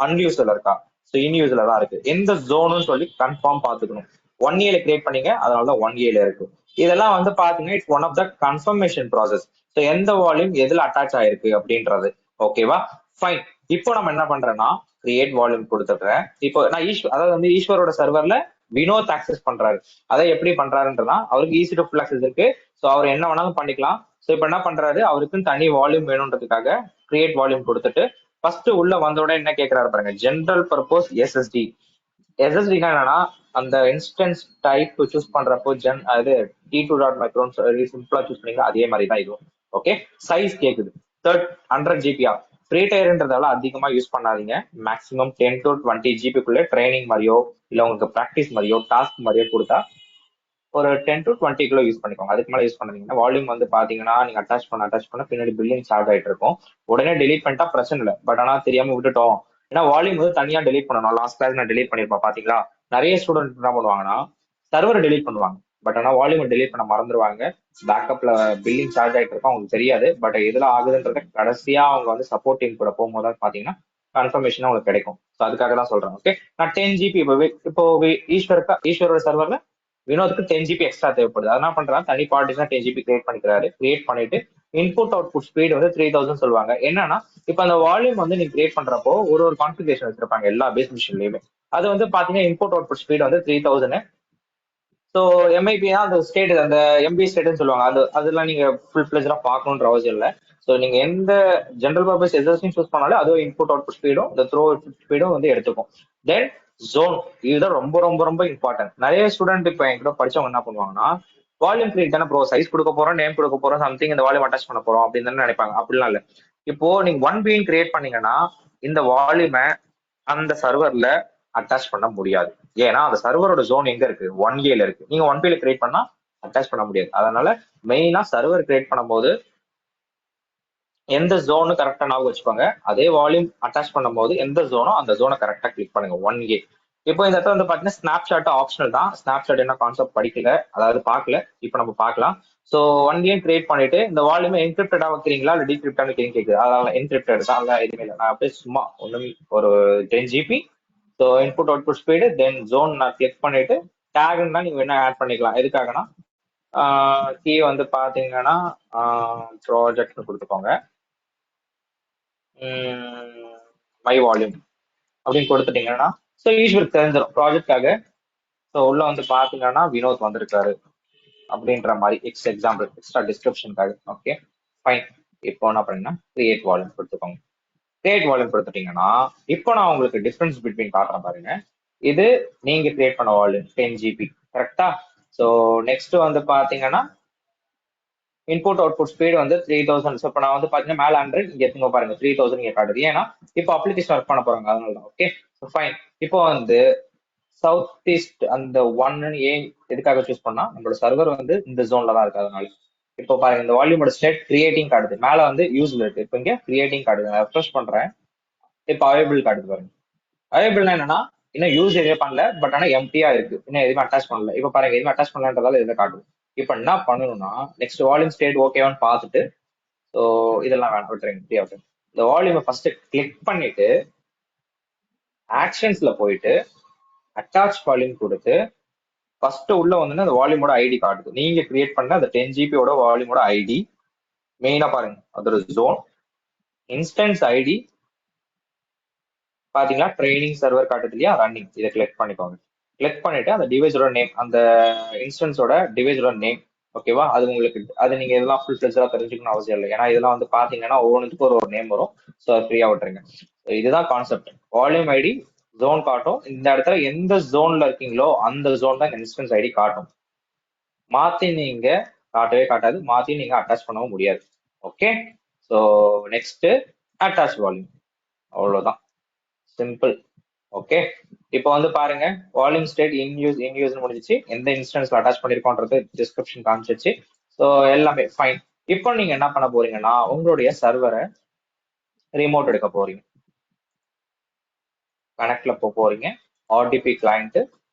அன்யூஸ்ல இருக்கா, ஸோ இன்யூஸ்ல தான் இருக்கு. எந்த ஜோனுன்னு சொல்லி கன்ஃபார்ம் பாத்துக்கணும். 1A கிரியேட் பண்ணீங்க, அதனாலதான் 1A இருக்கு. இதெல்லாம் வந்து பாத்தீங்கன்னா it's one of the confirmation process. So எந்த வால்யூம் எதுல அட்டாச் ஆயிருக்கு அப்படின்றது, ஓகேவா? ஃபைன். இப்போ நம்ம என்ன பண்றோம்னா கிரியேட் வால்யூம் கொடுத்துட்றேன். இப்போ நான் அதாவது வந்து ஈஸ்வரோட சர்வர்ல வினோத் ஆக்சஸ் பண்றாரு. அதை எப்படி பண்றாருன்றதா, அவருக்கு ஈஸி டு ஃபுல் ஆக்சஸ் இருக்கு. ஸோ அவர் என்ன வேணாலும் பண்ணிக்கலாம். ஸோ இப்போ என்ன பண்றாரு, அவருக்குன்னு தனி வால்யூம் வேணும்ன்றதுக்காக கிரியேட் வால்யூம் கொடுத்துட்டு ஃபர்ஸ்ட் உள்ள வந்தோட என்ன கேட்கிறாரு பாருங்க, ஜெனரல் பர்பஸ் எஸ்எஸ்டி. எஸ்எஸ்டினா என்னன்னா அந்த இன்ஸ்டன்ஸ் டைப் சூஸ் பண்றப்போ அது T2.micron சிம்பிளா சூஸ் பண்ணீங்க, அதே மாதிரி தான் இதுவும். ஓகே, சைஸ் கேக்குது 100 ஜிபியா. ஃப்ரீ டயர்ன்றதால அதிகமா யூஸ் பண்ணாதீங்க. மேக்ஸிமம் 10 to 20 ஜிபிக்குள்ள ட்ரைனிங் மாதிரியோ இல்ல உங்களுக்கு ப்ராக்டிஸ் மாதிரியோ டாஸ்க் மாதிரியோ கொடுத்தா ஒரு 10 to 20 கிலோ யூஸ் பண்ணிக்கோங்க. அதுக்கு மேலே யூஸ் பண்ணீங்கன்னா வால்யூம் வந்து பாத்தீங்கன்னா நீங்க அட்டாச் பண்ண பின்னாடி பில்லிங் சார்ஜ் ஆயிட்டு இருக்கும். உடனே டெலீட் பண்ணிட்டா பிரச்சனை இல்லை. பட் ஆனா தெரியாம விட்டுட்டோம், ஏன்னா வால்யூம் வந்து தனியா டெலீட் பண்ணணும். லாஸ்ட் கிளாஸ் நான் டெலீட் பண்ணிருப்பேன் பாத்தீங்களா. நிறைய ஸ்டூடெண்ட் என்ன பண்ணுவாங்கன்னா சர்வர் டெலீட் பண்ணுவாங்க, பட் ஆனா வால்யூம் டெலீட் பண்ண மறந்துடுவாங்க. பேக்கப்ல பில்லிங் சார்ஜ் ஆயிட்டு இருக்கும், அவங்களுக்கு தெரியாது. பட் எதுல ஆகுதுன்றத கடைசியா அவங்க வந்து சப்போர்ட் டீம் கூட போகும்போது பாத்தீங்கன்னா கன்ஃபர்மேஷன் உங்களுக்கு கிடைக்கும். ஸோ அதுக்காக தான் சொல்றேன். ஓகே, நான் 10 ஜிபி இப்போ ஈஸ்வரோட சர்வர்ல வினோத்துக்கு 10 ஜிபி எக்ஸ்ட்ரா தேவைப்படுது. அதெல்லாம் பண்றாங்க, தனி பார்ட்டிஸ்னா 10 ஜிபி கிரியேட் பண்ணிக்கிறாரு. கிரியேட் பண்ணிட்டு இன்புட் அவுட்புட் ஸ்பீட் வந்து 3000 சொல்லுவாங்க. என்னன்னா இப்ப அந்த வால்யூம் வந்து நீங்க கிரியேட் பண்றப்போ ஒரு கான்ஃபிகரேஷன் வச்சிருப்பாங்க எல்லா பேஸ் மிஷின்லயுமே. அது வந்து பாத்தீங்கன்னா இன்புட் அவுட்புட் ஸ்பீட் வந்து 3000. ஸோ எம்ஐபினா அந்த ஸ்டேட், அந்த எம்பி ஸ்டேட்னு சொல்லுவாங்க. அதெல்லாம் நீங்க ஃபுல் ஃபிளஜா பார்க்கணுன்ற அவசியம் இல்லை. ஸோ நீங்க எந்த ஜென்ரல் பர்பஸ் எஸ்எஸ்டி சூஸ் பண்ணாலும் அதுவும் இன்புட் அவுட்புட் ஸ்பீடும் இந்த த்ரோ ஸ்பீடும் வந்து எடுத்துக்கும். தென் ஜோன், இதுதான் ரொம்ப ரொம்ப ரொம்ப இம்பார்ட்டன்ட். நிறைய ஸ்டூடெண்ட் இப்போ என்கிட்ட படிச்சவங்க என்ன பண்ணுவாங்கன்னா வால்யூம் கிரியேட் தானே ப்ரோ, சைஸ் கொடுக்க போறோம், நேம் கொடுக்க போறோம், சம்திங் இந்த வால்யூம் அட்டாச் பண்ண போறோம் அப்படின்னு தானே நினைப்பாங்க. அப்படிலாம் இல்லை. இப்போ நீங்க 1B கிரியேட் பண்ணீங்கன்னா இந்த வால்யூமை அந்த சர்வர்ல அட்டாச் பண்ண முடியாது. ஏன்னா அந்த சர்வரோட ஜோன் எங்க இருக்கு, 1A இருக்கு. நீங்க 1B கிரியேட் பண்ணா அட்டாச் பண்ண முடியாது. அதனால மெயினா சர்வர் கிரியேட் பண்ணும்போது எந்த ஜோனு கரெக்டா ஞாபகம் வச்சுக்கோங்க. அதே வால்யூம் அட்டாச் பண்ணும்போது எந்த ஜோனோ அந்த ஜோனை கரெக்டா கிளிக் பண்ணுங்க 1A. இப்போ இந்த இடத்துல வந்து பாத்தீங்கன்னா ஸ்னாப்ஷாட் ஆப்ஷனல் தான். ஸ்னாப்ஷாட் என்ன கான்செப்ட் படிக்கல, அதாவது பார்க்கல, இப்போ நம்ம பார்க்கலாம். ஸோ 1A கிரியேட் பண்ணிட்டு இந்த வால்யூமை என்கிரிப்டடா வைக்கிறீங்களா இல்ல டீக்ரிப்டா வைக்கிறீங்க கேக்குது. அதனால என்கிரிப்டட் தான், எதுவுமே இல்லை. நான் அப்படியே சும்மா ஒரு 10 GB. So input output speed then zone நான் கிளிக் பண்ணிட்டு டேக்னா நீங்க என்ன ஆட் பண்ணிக்கலாம். எதுக்காகனா கீ வந்து பாத்தீங்கன்னா ப்ராஜெக்ட் கொடுத்துக்கோங்க, மை வால்யூம் அப்படின்னு கொடுத்துட்டீங்கன்னா ஸோ ஈஸ்வருக்கு தெரிஞ்சிடும் ப்ராஜெக்டாக. ஸோ உள்ள வந்து பாத்தீங்கன்னா வினோத் வந்திருக்காரு அப்படின்ற மாதிரி எக்ஸாம்பிள் எக்ஸ்ட்ரா டிஸ்கிரிப்ஷனுக்காக. Okay fine. இப்போ என்ன பண்ணீங்கன்னா கிரியேட் வால்யூம் கொடுத்துக்கோங்க. கிரியேட் வால்யூம் கொடுத்துட்டீங்கன்னா இப்போ நான் உங்களுக்கு டிஃபரன்ஸ் பிட்வீன் காட்டுறேன் பாருங்க. இது நீங்க கிரியேட் பண்ண வால்யூம் 10 ஜிபி கரெக்டா. ஸோ நெக்ஸ்ட் வந்து பாத்தீங்கன்னா இன்புட் அவுட்புட் ஸ்பீடு வந்து 3000. ஸோ இப்போ நான் வந்து பாத்தீங்கன்னா மேல 100 இங்க எடுத்துங்க பாருங்க 3000 இங்க காட்டுது. ஏன்னா இப்போ அப்ளிகேஷன் ஒர்க் பண்ண போறாங்க, அதனால தான். Okay fine. இப்போ வந்து சவுத் ஈஸ்ட் அந்த 1 ஏன் எதுக்காக சூஸ் பண்ணா நம்மளோட சர்வர் வந்து இந்த ஜோன்ல தான் இருக்கு. அதனால இப்போ பாருங்க இந்த வால்யூமோட ஸ்டேட் கிரியேட்டிங் காட்டுது, மேல வந்து யூஸ்ல இருக்கு. இப்போ இங்க கிரியேட்டிங் காட்டுது. நான் ரெஃப்ரெஷ் பண்றேன், இப்போ அவைலபிள் காட்டுது பாருங்க. அவைலபிள்னா என்னன்னா இன்னும் யூஸ் எதுவுமே பண்ணல, பட் ஆனா எம்டியா இருக்கு, இன்னும் எதுவுமே அட்டாச் பண்ணல. இப்போ பாருங்க எதுவுமே அட்டாச் பண்ணலன்றதால இதை காட்டுது. இப்போ என்ன பண்ணணும்னா நெக்ஸ்ட் வால்யூம் ஸ்டேட் ஓகேவான்னு பார்த்துட்டு ஸோ இதெல்லாம் வேணாம், விட்டுருங்க, ஃப்ரீயா விட்டுருங்க. இந்த வால்யூமை ஃபர்ஸ்ட் கிளிக் பண்ணிட்டு ஆக்ஷன்ஸ்ல போயிட்டு அட்டாச் வால்யூம் கொடுத்து ஃபர்ஸ்ட் உள்ள வந்து அந்த வால்யூமோட ஐடி காட்டுது. நீங்க கிரியேட் பண்ண அந்த 10 GB வால்யூமோட ஐடி மெயினா பாருங்க, அதோட ஜோன் இன்ஸ்டன்ஸ் ஐடி பாத்தீங்களா, ட்ரைனிங் சர்வர் காட்டுது இல்லையா, ரன்னிங். இதை கிளிக் பண்ணிக்கோங்க. கிளிக் பண்ணிட்டு அந்த டிவைஸோட நேம், அந்த இன்ஸ்டன்ஸோட டிவைஸோட நேம், ஓகேவா? அது உங்களுக்கு, அது நீங்க இதெல்லாம் ஃபுல் ஃபிளெஜ்டா தெரிஞ்சுக்கணும் அவசியம் இல்லை. ஏன்னா இதெல்லாம் வந்து பாத்தீங்கன்னா ஒவ்வொன்றுக்கும் ஒரு நேம் வரும். ஸோ ஃப்ரீயா விட்டுருங்க. இதுதான் கான்செப்ட். வால்யூம் ஐடி ஜோன் காட்டும். இந்த இடத்துல எந்த ஜோன்ல இருக்கீங்களோ அந்த ஜோன் தான் இன்ஸ்டன்ஸ் ஐடி காட்டும். மாத்தி நீங்க காட்டவே காட்டாது, மாத்தி நீங்க அட்டாச் பண்ணவும் முடியாது. Okay, so next attach volume, அவ்வளவுதான், சிம்பிள். ஓகே, இப்போ வந்து பாருங்க, வால்யூம் ஸ்டேட் இன் யூஸ் முடிஞ்சிச்சு. எந்த இன்ஸ்டன்ஸ்ல அட்டாச் பண்ணிருக்கோன்றது டிஸ்கிரிப்ஷன் காமிச்சிச்சு. ஸோ எல்லாமே ஃபைன். இப்போ நீங்க என்ன பண்ண போறீங்கன்னா உங்களுடைய சர்வரை ரிமோட் எடுக்க போறீங்க. கனெக்ட்ல போறீங்க, RTB client.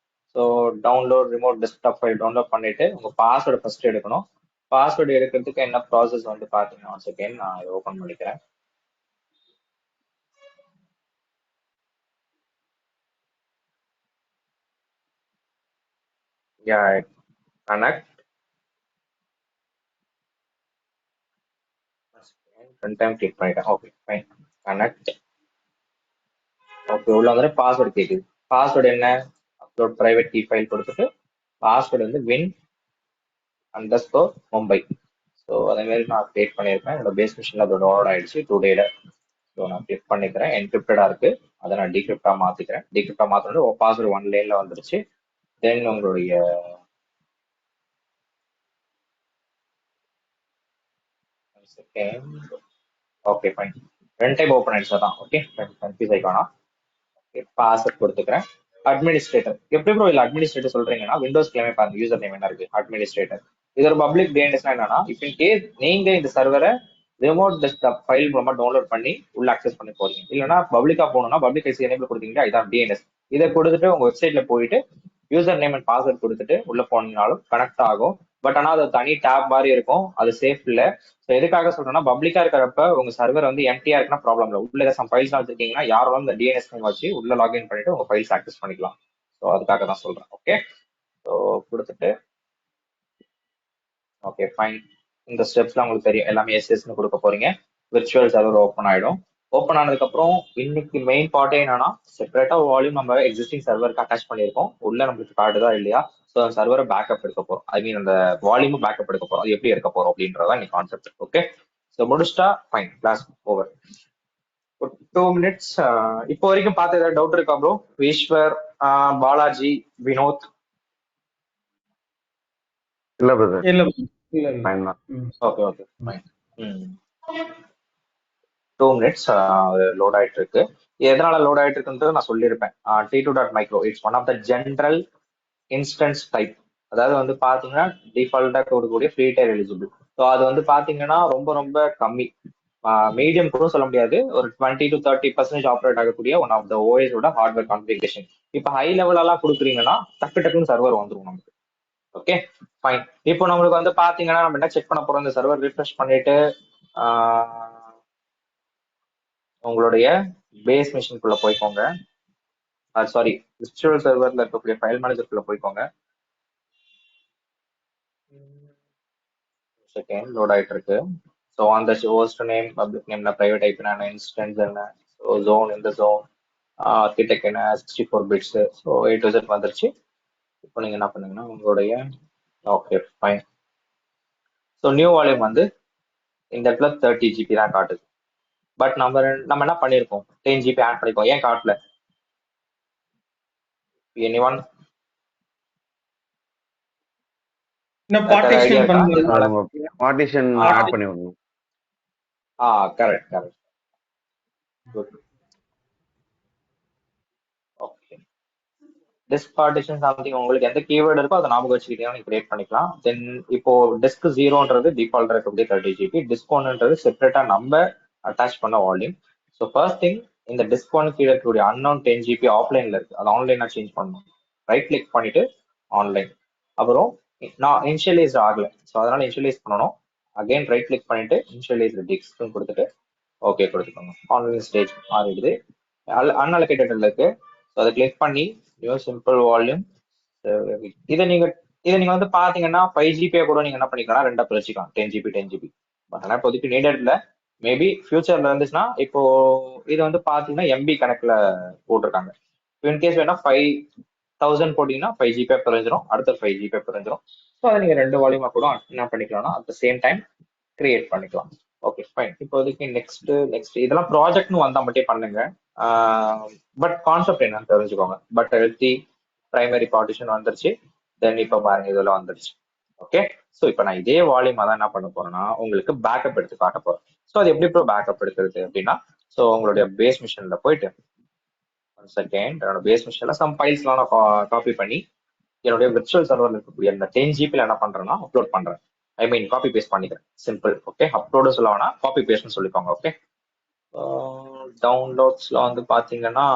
So download remote desktop file download பண்ணிட்டு உங்க பாஸ்வேர்டு ஃபர்ஸ்ட் எடுக்கணும். பாஸ்வேர்டு எடுக்கிறதுக்கு என்ன ப்ராசஸ் வந்து பாத்தீங்கன்னா, ஒன் செகண்ட் நான் இதை ஓபன் பண்ணிக்கிறேன். கனெக்ட் ரெண்டு டைம் கிளிக் பண்ணிட்டேன். Okay fine, connect. ஓகே, உள்ள வந்து பாஸ்வேர்டு கேக்குது. பாஸ்வேர்டு என்ன, அப்லோட் பிரைவேட் கீ ஃபைல் கொடுத்துட்டு பாஸ்வேர்டு வந்து win_Mumbai. ஸோ அதே மாதிரி நான் கிரியேட் பண்ணியிருக்கேன். என்னோட பேஸ் மிஷின்ல அது டவுன்லோட் ஆயிடுச்சு 2 days. ஸோ நான் கிளிக் பண்ணிக்கிறேன். என்கிரிப்டடா இருக்கு, அதை நான் டீக்ரிப்டா மாத்திக்கிறேன். டீக்ரிப்டா மாத்தினது பாஸ்வேர்டு 1 லைன்ல வந்துருச்சு. தென் உங்களுடைய ஓகே ஃபைன், ரெண்டு டைம் ஓப்பன் ஆயிடுச்சு. அதான் ஓகே, கன்ஃபியூஸ் ஆயிக்கோனா. பாஸ்வேர்ட் கொடுத்துக்கிறேன். அட்மினிஸ்ட்ரேட்டர், எப்படி ப்ரோ இல்ல அட்மினிஸ்ட்ரேட்டர் சொல்றீங்கன்னா விண்டோஸ் கிளைமே பாருங்க, யூசர் நேம் என்ன இருக்கு, அட்மினிஸ்ட்ரேட்டர். இது ஒரு பப்ளிக் டிஎன்எஸ் என்னன்னா, இப்போ இன் கேஸ் நீங்க இந்த சர்வரை ரிமோட் டெஸ்க்டாப் ஃபைல் மூலமா டவுன்லோட் பண்ணி உள்ள அக்சஸ் பண்ணி போறீங்க, இல்லைன்னா பப்ளிக்கா போகணும்னா பப்ளிக் ஐசி எனேபிள் கொடுத்தீங்கன்னா இதான் டிஎன்எஸ். இதை கொடுத்துட்டு உங்க வெப்சைட்ல போயிட்டு யூசர் நேம் அண்ட் பாஸ்வேர்ட் கொடுத்துட்டு உள்ள போனீங்கனாலும் கனெக்ட் ஆகும். பட் ஆனா அது தனி டேப் மாதிரி இருக்கும், அது சேஃப் இல்ல. ஸோ எதுக்காக சொல்றேன்னா, பப்ளிக்கா இருக்கிறப்ப உங்க சர்வர் வந்து எம்டியா இருக்குன்னா ப்ராப்ளம் இல்லை. உள்ள ஏதாவது ஃபைல்ஸ் வச்சிருக்கீங்கன்னா யாரும் இந்த டிஎன்எஸ் நேம் வச்சு உள்ள லாகின் பண்ணிட்டு உங்க ஃபைல்ஸ் ஆக்சஸ் பண்ணிக்கலாம். ஸோ அதுக்காக தான் சொல்றேன். ஓகே, ஸோ கொடுத்துட்டு ஓகே ஃபைன். இந்த ஸ்டெப்ஸ்லாம் உங்களுக்கு தெரியும், எல்லாமே எஸ்எஸ்ன்னு கொடுக்க போறீங்க. விர்ச்சுவல் சர்வர் ஓப்பன் ஆயிடும். ஓப்பன் ஆனதுக்கு அப்புறம் இன்னைக்கு மெயின் பார்ட்டே என்னன்னா, செப்பரேட்டா வால்யூம் நம்ம எக்ஸிஸ்டிங் சர்வருக்கு அட்டாச் பண்ணியிருக்கோம். உள்ள நம்மளுக்கு காட்டுதா இல்லையா, ஸோ அந்த சர்வரை பேக்கப் எடுக்க போறோம். ஐ மீன் அந்த வால்யூமும் பேக்கப் எடுக்க போறோம். அது எப்படி எடுக்க போறோம் அப்படின்றதான் இன்னைக்கு கான்செப்ட். ஓகே, ஸோ முடிச்சிட்டா ஃபைன், கிளாஸ் ஓவர். 2 minutes. இப்போ வரைக்கும் பார்த்து ஏதாவது டவுட் இருக்கா ப்ரோ? ஈஸ்வர், பாலாஜி, வினோத்? இல்ல பிரதர், இல்ல இல்ல ஃபைன் தான். Okay okay fine. 2 minutes load ஆயிட்டு இருக்கு. எதனால லோட் ஆயிட்டு இருக்குன்றது நான் சொல்லியிருப்பேன். T2.micro it's one of the general instance type. அதாவது வந்து பாத்தீங்கன்னா டிஃபால்ட்டா கொடுக்கக்கூடிய ஃப்ரீ டயர் எலிஜிபிள். ஸோ அது வந்து பாத்தீங்கன்னா ரொம்ப ரொம்ப கம்மி, மீடியம் கூட சொல்ல முடியாது, ஒரு 20 to 30% ஆப்ரேட் ஆகக்கூடிய ஒன் ஆஃப் த ஓஎஸோட ஹார்ட்வேர் கான்ஃபிகரேஷன். இப்போ ஹை லெவலெல்லாம் கொடுக்குறீங்கன்னா டக்கு டக்குன்னு சர்வர் வந்துடும் நமக்கு. Okay fine. இப்போ நம்மளுக்கு வந்து பாத்தீங்கன்னா நம்ம என்ன செக் பண்ண போறோம், இந்த சர்வர் ரிஃப்ரெஷ் பண்ணிட்டு உங்களுடைய பேஸ் மிஷின்குள்ள போய்க்கோங்க. சாரி, விர்ச்சுவல் சர்வர்ல இருக்கக்கூடிய ஃபைல் மேனேஜருக்குள்ள போய்க்கோங்க. செகண்ட் லோட் ஆயிட்டு இருக்கு. ஸோ அந்த ஹோஸ்ட் நேம், பப்ளிக் நேம்ல, பிரைவேட் ஐபி என்ன, இன்ஸ்டன்ஸ் என்ன, ஸோ ஜோன், இந்த ஜோன், ஆர்கிடெக்ட் என்ன, 64 bits. So A to Z வந்துருச்சு. இப்போ நீங்க என்ன பண்ணுங்கன்னா உங்களுடைய okay fine. So new volume வந்து இந்த இடத்துல 30 GB தான் காட்டுது. பட் நம்ம என்ன பண்ணிருக்கோம், 10 GB ஆட் பண்ணிருக்கோம். ஏன் காட்டல? எனிஒன் இன்னும் பார்ட்டிஷன் பண்ணல. பார்ட்டிஷன் ஆட் பண்ணி விடணும். Correct correct, good. Okay, disk partition something உங்களுக்கு எந்த கீவேர்டு இருக்கோ அதை ஞாபகம் வச்சுக்கிட்டே நீங்க கிரியேட் பண்ணிக்கலாம். தென் இப்போ டிஸ்க் 0ன்றது டிஃபால்ட் இருக்கக்கூடிய 30 GB, டிஸ்க் 1ன்றது செப்பரேட்டா நம்ம அட்டாச் பண்ண வால்யூம். ஸோ ஃபர்ஸ்ட் திங், இந்த டிஸ்க் 1 கீழே இருக்கக்கூடிய அன்னோன் 10 GB ஆஃப்லைன்ல இருக்கு, அது ஆன்லைனா சேஞ்ச் பண்ணணும். ரைட் கிளிக் பண்ணிட்டு ஆன்லைன். அப்புறம் நான் இனிஷியலைஸ் ஆகல, ஸோ அதனால இனிஷியலைஸ் பண்ணணும். அகைன் ரைட் கிளிக் பண்ணிட்டு இனிஷியலைஸ் டிஸ்க் கொடுத்துட்டு ஓகே கொடுத்துக்கோங்க. ஆன்லைன் ஸ்டேஜ் மாறிடுது. அன்அலோகேட்டட்ல இருக்கு. ஸோ அதை கிளிக் பண்ணி நியூ சிம்பிள் வால்யூம். இதை நீங்க வந்து பாத்தீங்கன்னா 5 GB கூட நீங்க என்ன பண்ணிக்கலாம், ரெண்டா பிரிச்சுக்கலாம், 10 GB 10 GB. பட் ஆனால் இப்போதைக்கு நீடட் இல்லை. மேபி ஃபியூச்சர்ல இருந்துச்சுன்னா, இப்போ இது வந்து பாத்தீங்கன்னா எம்பி கணக்குல போட்டிருக்காங்க. இன்கேஸ் வேணா 5000 போட்டீங்கன்னா 5 GB பிரிஞ்சிடும், அடுத்த 5 GB பிரிஞ்சிடும். ஸோ அதை நீங்க ரெண்டு வால்யூமா கூட என்ன பண்ணிக்கலாம்னா at the same time create பண்ணிக்கலாம். Okay fine. இப்போதைக்கு நெக்ஸ்ட் இதெல்லாம் ப்ராஜெக்ட்னு வந்தா மட்டும் பண்ணுங்க. பட் கான்செப்ட் என்னன்னு தெரிஞ்சுக்கோங்க. பட் எழுதி பிரைமரி பார்ட்டிஷன் வந்துருச்சு. தென் இப்போ பாருங்க இதெல்லாம் வந்துருச்சு. ஓகே. ஸோ இப்போ நான் இதே வால்யூமா தான் என்ன பண்ண போறேன்னா உங்களுக்கு பேக்கப் எடுத்து காட்ட போறேன். ஸோ அது எப்படி இப்போ பேக்கப் எடுக்கிறது அப்படின்னா, ஸோ உங்களுடைய பேஸ் மிஷின்ல போயிட்டு செகண்ட் என்னோட பேஸ் மிஷின்ல சம் ஃபைல்ஸ்லாம் நான் காப்பி பண்ணி என்னுடைய விர்ச்சுவல் சர்வர்ல இருக்கக்கூடிய அந்த 10 GB என்ன பண்றேன்னா அப்லோட் பண்றேன். ஐ மீன் காப்பி பேஸ்ட் பண்ணிக்கிறேன். சிம்பிள். ஓகே. அப்லோடு சொல்ல வேணா, காப்பி பேஸ்ட்னு சொல்லிக்கோங்க. ஓகே. டவுன்லோட்ஸ்ல வந்து பாத்தீங்கன்னா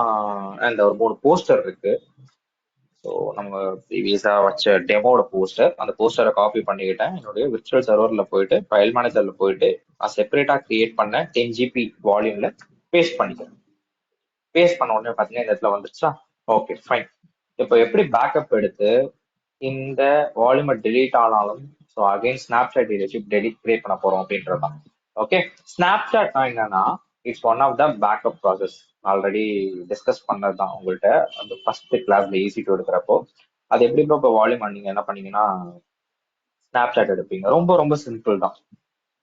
அந்த ஒரு 3 போஸ்டர் இருக்கு. ஸோ நம்ம ப்ரீவியஸா வச்ச டெமோட போஸ்டர், அந்த போஸ்டரை காப்பி பண்ணிக்கிட்டேன். என்னுடைய விர்ச்சுவல் சர்வர்ல போயிட்டு ஃபைல் மேனேஜர்ல போயிட்டு நான் செப்பரேட்டா கிரியேட் பண்ண 10 GB வால்யூம்ல பேஸ்ட் பண்ணிக்கிறேன். பேஸ்ட் பண்ண உடனே பாத்தீங்கன்னா இந்த இடத்துல வந்துருச்சா. Okay fine. இப்போ எப்படி பேக்கப் எடுத்து இந்த வால்யூமை டெலீட் ஆனாலும் so again snapshot delete create பண்ண போறோம் அப்படின்றதுதான். ஓகே. ஸ்னாப்சாட்னா என்னன்னா it's one of the backup process. Already discuss பண்ணதுதான் உங்கள்கிட்ட அந்த ஃபர்ஸ்ட் கிளாஸ்ல EC2 எடுக்கிறப்போ. அது எப்படி இப்போ வால்யூம் நீங்க என்ன பண்ணீங்கன்னா ஸ்னாப்சாட் எடுப்பீங்க. ரொம்ப ரொம்ப சிம்பிள் தான்.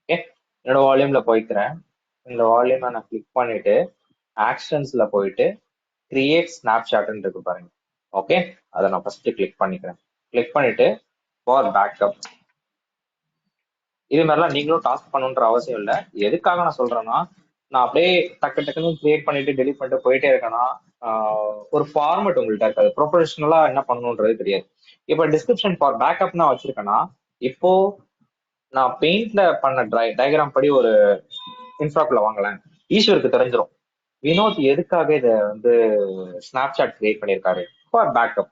ஓகே. என்னோட வால்யூம்ல போய்க்கிறேன். இந்த வால்யூமை நான் கிளிக் பண்ணிட்டு ஆக்ஷன்ஸ்ல போயிட்டு கிரியேட் ஸ்னாப்சாட்னு இருக்கு பாருங்க. ஓகே. அதை நான் ஃபர்ஸ்ட் கிளிக் பண்ணிக்கிறேன். கிளிக் பண்ணிட்டு ஃபார் பேக்கப். இது மாதிரிலாம் நீங்களும் டாஸ்க் பண்ணணுன்ற அவசியம் இல்லை. எதுக்காக நான் சொல்றேன்னா, நான் அப்படியே டக்குன்னு கிரியேட் பண்ணிட்டு டெலிட் பண்ணிட்டு போயிட்டே இருக்கேன்னா ஒரு ஃபார்மட் உங்கள்கிட்ட இருக்காது. ப்ரொஃபஷனலா என்ன பண்ணணுன்றது தெரியாது. இப்போ டிஸ்கிரிப்ஷன் ஃபார் பேக்கப் நான் வச்சிருக்கேன்னா, இப்போ நான் பெயிண்ட்ல பண்ண டயக்ராம் படி ஒரு இன்ஃப்ராக்குள்ள வாங்கலாம், ஈஸ்வருக்கு தெரிஞ்சிடும் வினோத் எதுக்காக இதை வந்து ஸ்னாப்சாட் கிரியேட் பண்ணியிருக்காரு. For backup.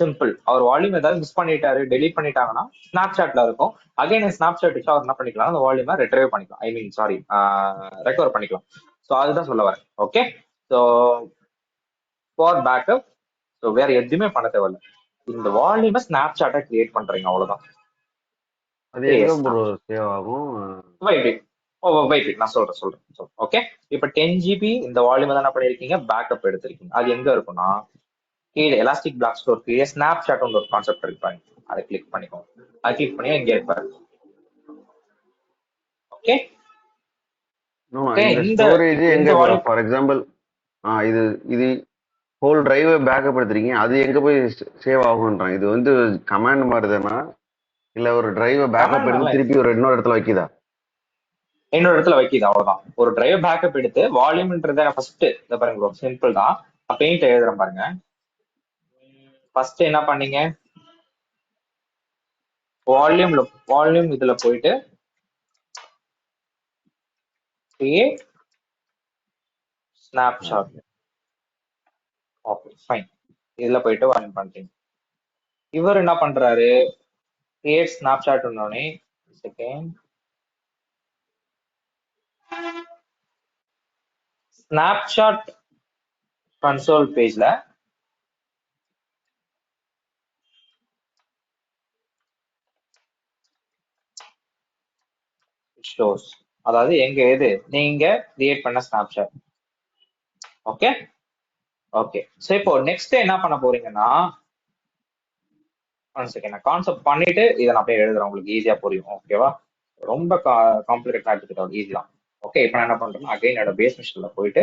சிம்பிள். அவர் வால்யூம் ஏதாவது மிஸ் பண்ணிட்டாரு, டெலீட் பண்ணிட்டாங்கன்னா ஸ்னாப்சாட்ல இருக்கும். அகைன் ஸ்னாப்சாட் வச்சு அவர் என்ன பண்ணிக்கலாம், அந்த வால்யூமை ரெட்ரைவ் பண்ணிக்கலாம். ஐ மீன் சாரி, ரெக்கவர் பண்ணிக்கலாம். ஸோ அதுதான் சொல்ல வரேன். Okay. So for backup. So வேற எதுவுமே பண்ண தேவையில்ல. இந்த வால்யூமை ஸ்னாப்சாட்டை கிரியேட் பண்றீங்க, அவ்வளவுதான். அது எங்க ப்ரோ சேவ் ஆகும்? வெயிட் நான் சொல்றேன். ஓகே. இப்ப 10 GB இந்த வால்யூம் தான் என்ன பண்ணிருக்கீங்க, பேக்கப் எடுத்திருக்கீங்க. அது எங்க இருக்குன்னா கீழே எலாஸ்டிக் பிளாக் ஸ்டோர் கீழே ஸ்னாப்சாட் ஒரு கான்செப்ட் இருப்பாங்க. அதை கிளிக் பண்ணிக்கோங்க. அதை கிளிக் பண்ணி இங்க இருப்பாரு. ஓகே. இந்த ஸ்டோரேஜ் எங்க ஃபார் எக்ஸாம்பிள் இது இது ஹோல் டிரைவ் பேக்கப் எடுத்துறீங்க, அது எங்க போய் சேவ் ஆகும்ன்றாங்க. இது வந்து கமாண்ட் மாதிரி தானா, இல்ல ஒரு டிரைவ் பேக்கப் எடுத்து திருப்பி ஒரு இன்னொரு இடத்துல வைக்குதா? இன்னொரு இடத்துல வைக்கிது, அவ்வளவுதான். ஒரு டிரைவ் பேக்கப் எடுத்து வால்யூம்ன்றத ஃபர்ஸ்ட் இத பாருங்க, சிம்பிள் தான். பெயிண்ட் எழுதுறேன் பாருங்க. ஃபர்ஸ்ட் என்ன பண்ணீங்க, வால்யூம் இதுல போயிட்டு கிரியேட் ஸ்னாப்ஷாட். Okay fine. இதுல போயிட்டு வால்யூம் பண்றீங்க. இவர் என்ன பண்றாரு, கிரியேட் ஸ்னாப்ஷாட் உடனே செகண்ட் ஸ்னாப்ஷாட் கன்சோல் பேஜ்ல ஷோஸ், அதாவது எங்க எது நீங்க கிரியேட் பண்ண ஸ்னாப்ஷாட். ஓகே. ஓகே. சோ இப்போ நெக்ஸ்ட் என்ன பண்ண போறீங்கன்னா, நான் கான்செப்ட் பண்ணிட்டு இதை நான் அப்படியே எழுதுறேன், உங்களுக்கு ஈஸியா புரியும். ஓகேவா? ரொம்ப காம்ப்ளிகேட் எடுத்துக்கிட்டோம், ஈஸியா. ஓகே. இப்போ நான் என்ன பண்றேன்னா அகைன் என்னோட பேஸ் மிஷின்ல போயிட்டு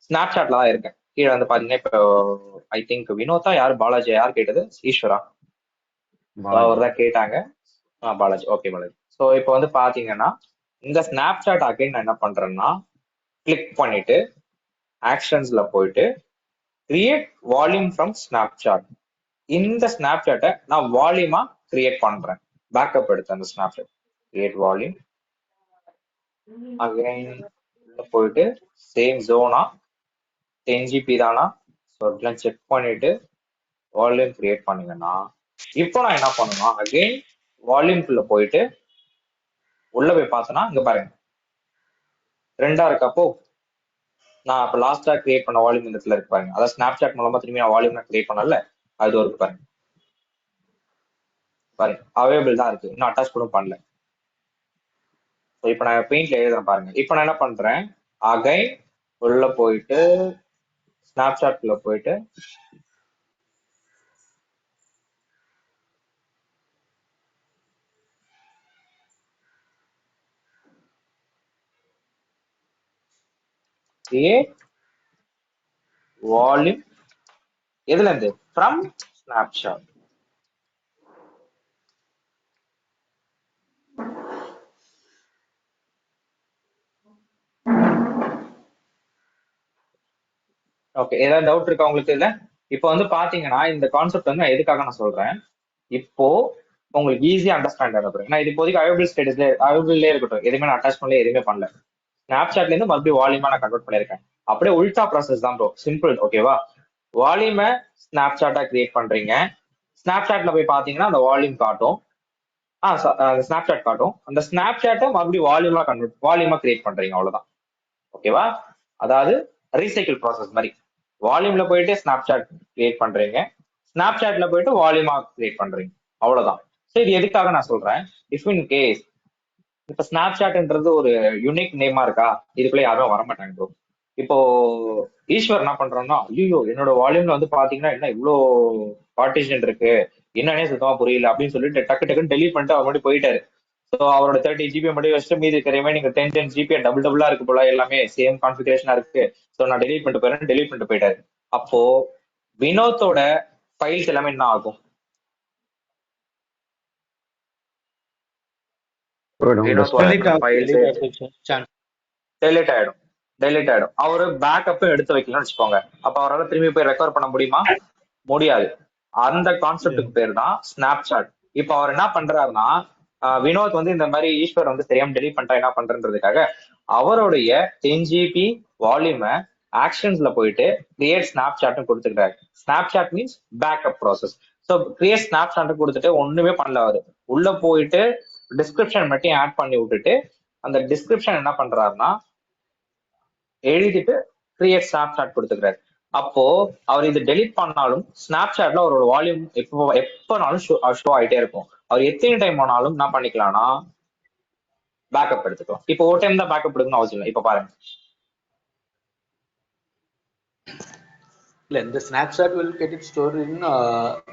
ஸ்னாப்ஷாட்ல தான் இருக்கேன். கீழே வந்து பாத்தீங்கன்னா இப்போ ஐ திங்க் வினோதா யார், பாலாஜி யார் கேட்டது, ஈஸ்வரா அவர் தான் கேட்டாங்க. பாலாஜி. ஓகே பாலாஜி. ஸோ இப்போ வந்து பாத்தீங்கன்னா இந்த ஸ்னாப்ஷாட் அகைன் நான் என்ன பண்றேன்னா கிளிக் பண்ணிட்டு ஆக்ஷன்ஸ்ல போயிட்டு கிரியேட் வால்யூம் ஃப்ரம் ஸ்னாப்ஷாட். இந்த ஸ்னாப்ஷாட்டை நான் வால்யூமா கிரியேட் பண்றேன். பேக்கப் எடுத்து அந்த ஸ்னாப்ஷாட் கிரியேட் வால்யூம் அகைன் போயிட்டு சேம் ஜோனா 10 GB தானா, ஸோ அதெல்லாம் செக் பண்ணிட்டு வால்யூம் கிரியேட் பண்ணீங்கன்னா இப்போ நான் என்ன பண்ணுவேன், அகைன் வால்யூம்குள்ள போயிட்டு உள்ள போய் பார்த்தோன்னா இங்க பாருங்க 2 இருக்கப்போ நான் அப்ப லாஸ்டா கிரியேட் பண்ண வால்யூம் இந்த இடத்துல இருக்கு பாருங்க. அதாவது ஸ்னாப் சாட் மூலமா திரும்பி நான் வால்யூம் கிரியேட் பண்ணல, அது ஒரு பாருங்க பாருங்க அவைலபிள் தான் இருக்கு, இன்னும் அட்டாச் கூட பண்ணல. ஸோ இப்போ நான் பெயிண்ட்ல எழுதுறேன் பாருங்க. இப்போ நான் என்ன பண்றேன், அகைன் உள்ள போயிட்டு ஸ்னாப் சாட்ல போயிட்டு கிரியேட் வால்யூம் எதுல இருந்து, ஃப்ரம் ஸ்னாப்ஷாட். ஓகே, ஏதாவது டவுட் இருக்கா உங்களுக்கு இதுல? இப்போ வந்து பாத்தீங்கன்னா இந்த கான்செப்ட் வந்து நான் எதுக்காக நான் சொல்றேன், இப்போ உங்களுக்கு ஈஸியா அண்டர்ஸ்டாண்ட் ஆகும். நான் இது இப்போதைக்கு அவைலபிள் ஸ்டேட்டஸ்ல அவைலபிள்லேயே இருக்கட்டும், எதுவுமே நான் அட்டாச் பண்ணல, எதுவுமே பண்ணல. ஸ்னாப் சாட்ல இருந்து மறுபடியும் வால்யூமா நான் கன்வெர்ட் பண்ணிருக்கேன். அப்படியே உல்டா ப்ராசஸ் தான் ப்ரோ, சிம்பிள். ஓகேவா, வால்யூமை ஸ்னாப் சாட்டா கிரியேட் பண்றீங்க, ஸ்னாப் சாட்ல போய் பாத்தீங்கன்னா அந்த வால்யூம் காட்டும், ஸ்னாப் சாட் காட்டும். அந்த ஸ்னாப் சாட்டை மறுபடியும் வால்யூமா கிரியேட் பண்றீங்க, அவ்வளவுதான். ஓகேவா, அதாவது ரீசைக்கிள் ப்ராசஸ் மாதிரி. வால்யூம்ல போயிட்டு ஸ்னாப் சாட் கிரியேட் பண்றீங்க, ஸ்னாப் சாட்ல போயிட்டு வால்யூமா கிரியேட் பண்றீங்க, அவ்வளவுதான். ஸோ இது எதுக்காக நான் சொல்றேன், இஃப் இன் கேஸ் இப்ப ஸ்னாப் சாட்ன்றது ஒரு யூனிக் நேமா இருக்கா, இதுக்குள்ள யாரும் வரமாட்டாங்க ப்ரோ. இப்போ ஈஸ்வர் என்ன பண்றோம்னா, ஐயோ என்னோட வால்யூம்ல வந்து பாத்தீங்கன்னா என்ன இவ்வளோ பார்ட்டிஷன் இருக்கு, என்னன்னே சுத்தமா புரியல அப்படின்னு சொல்லிட்டு டக்கு டக்குன்னு டெலிட் பண்ணிட்டு அவர் மட்டும் போயிட்டாரு. ஸோ அவரோட 30 GB மட்டும் வச்சுட்டு மீதி இருக்கிற ரிமைனிங் 10 GB டபுளா இருக்கு போல, எல்லாமே சேம் கான்ஃபிகரேஷனா இருக்கு. ஸோ நான் டெலிட் பண்ணிட்டு போயிடுறேன், டெலிட் பண்ணிட்டு போயிட்டாரு. அப்போ வினோத்தோட ஃபைல்ஸ் எல்லாமே என்ன ஆகும், டெலிட் ஆயிடும். அவரு பேக்கப்பும் எடுத்து வைக்கலாம்னு வச்சுக்கோங்க. அப்ப அவரால் திரும்பி போய் ரெக்கவர் பண்ண முடியுமா? முடியாது. அந்த கான்செப்டுக்கு பேர் தான் ஸ்னாப் சாட். இப்ப அவர் என்ன பண்றாருன்னா, வினோத் வந்து இந்த மாதிரி ஈஸ்வர் வந்து தெரியாம டெலிட் பண்ணிட்டா என்ன பண்றதுக்காக அவருடைய 10 GB வால்யூமை ஆக்ஷன்ஸ்ல போயிட்டு கிரியேட் ஸ்னாப் சாட்னு கொடுத்துக்கிறாரு. Snapshot means backup process. So create snapshot கொடுத்துட்டு ஒண்ணுமே பண்ணல, அவரு உள்ள போயிட்டு டிஸ்கிரிப்ஷன் மட்டும் ஆட் பண்ணி விட்டுட்டு அந்த டிஸ்கிரிப்ஷன் என்ன பண்றாருன்னா எழுதிட்டு கிரியேட் ஸ்னாப் சாட் கொடுத்துக்கிறாரு. அப்போ அவர் இது டெலிட் பண்ணாலும் ஸ்னாப் சாட்ல அவரோட வால்யூம் எப்பனாலும் ஷோ ஆயிட்டே இருக்கும். அவர் எத்தனை டைம் ஆனாலும் என்ன பண்ணிக்கலாம்னா பேக்கப் எடுத்துக்கலாம். இப்போ ஒரு டைம் தான் பேக்கப் எடுக்கணும் அவசியம் இல்லை. இப்ப பாருங்க, இல்ல இந்த Snapchat will get it stored in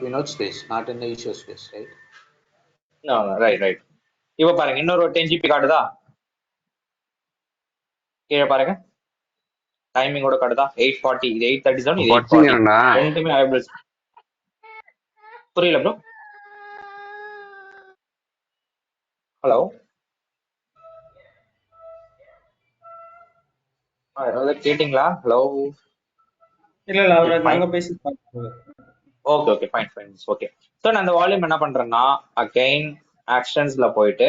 Vinod space, not in the issue space, right? No, right. இப்ப பாருங்க, இன்னொரு 10 GB காட்டுதா, கீழே பாருங்க டைமிங்கோட காட்டுதா, 8:40, இது 8:37, இது 8:40, ரெண்டுமே அவைலபிள். புரியல ப்ரோ, ஹலோ ஏதாவது கேட்டீங்களா? ஹலோ, இல்ல அவரை நாங்க பேசி ஓகே ஃபைன் ஓகே. ஸோ நான் அந்த வால்யூம் என்ன பண்றேன்னா அகைன் ஆக்ஷன்ஸ்ல போயிட்டு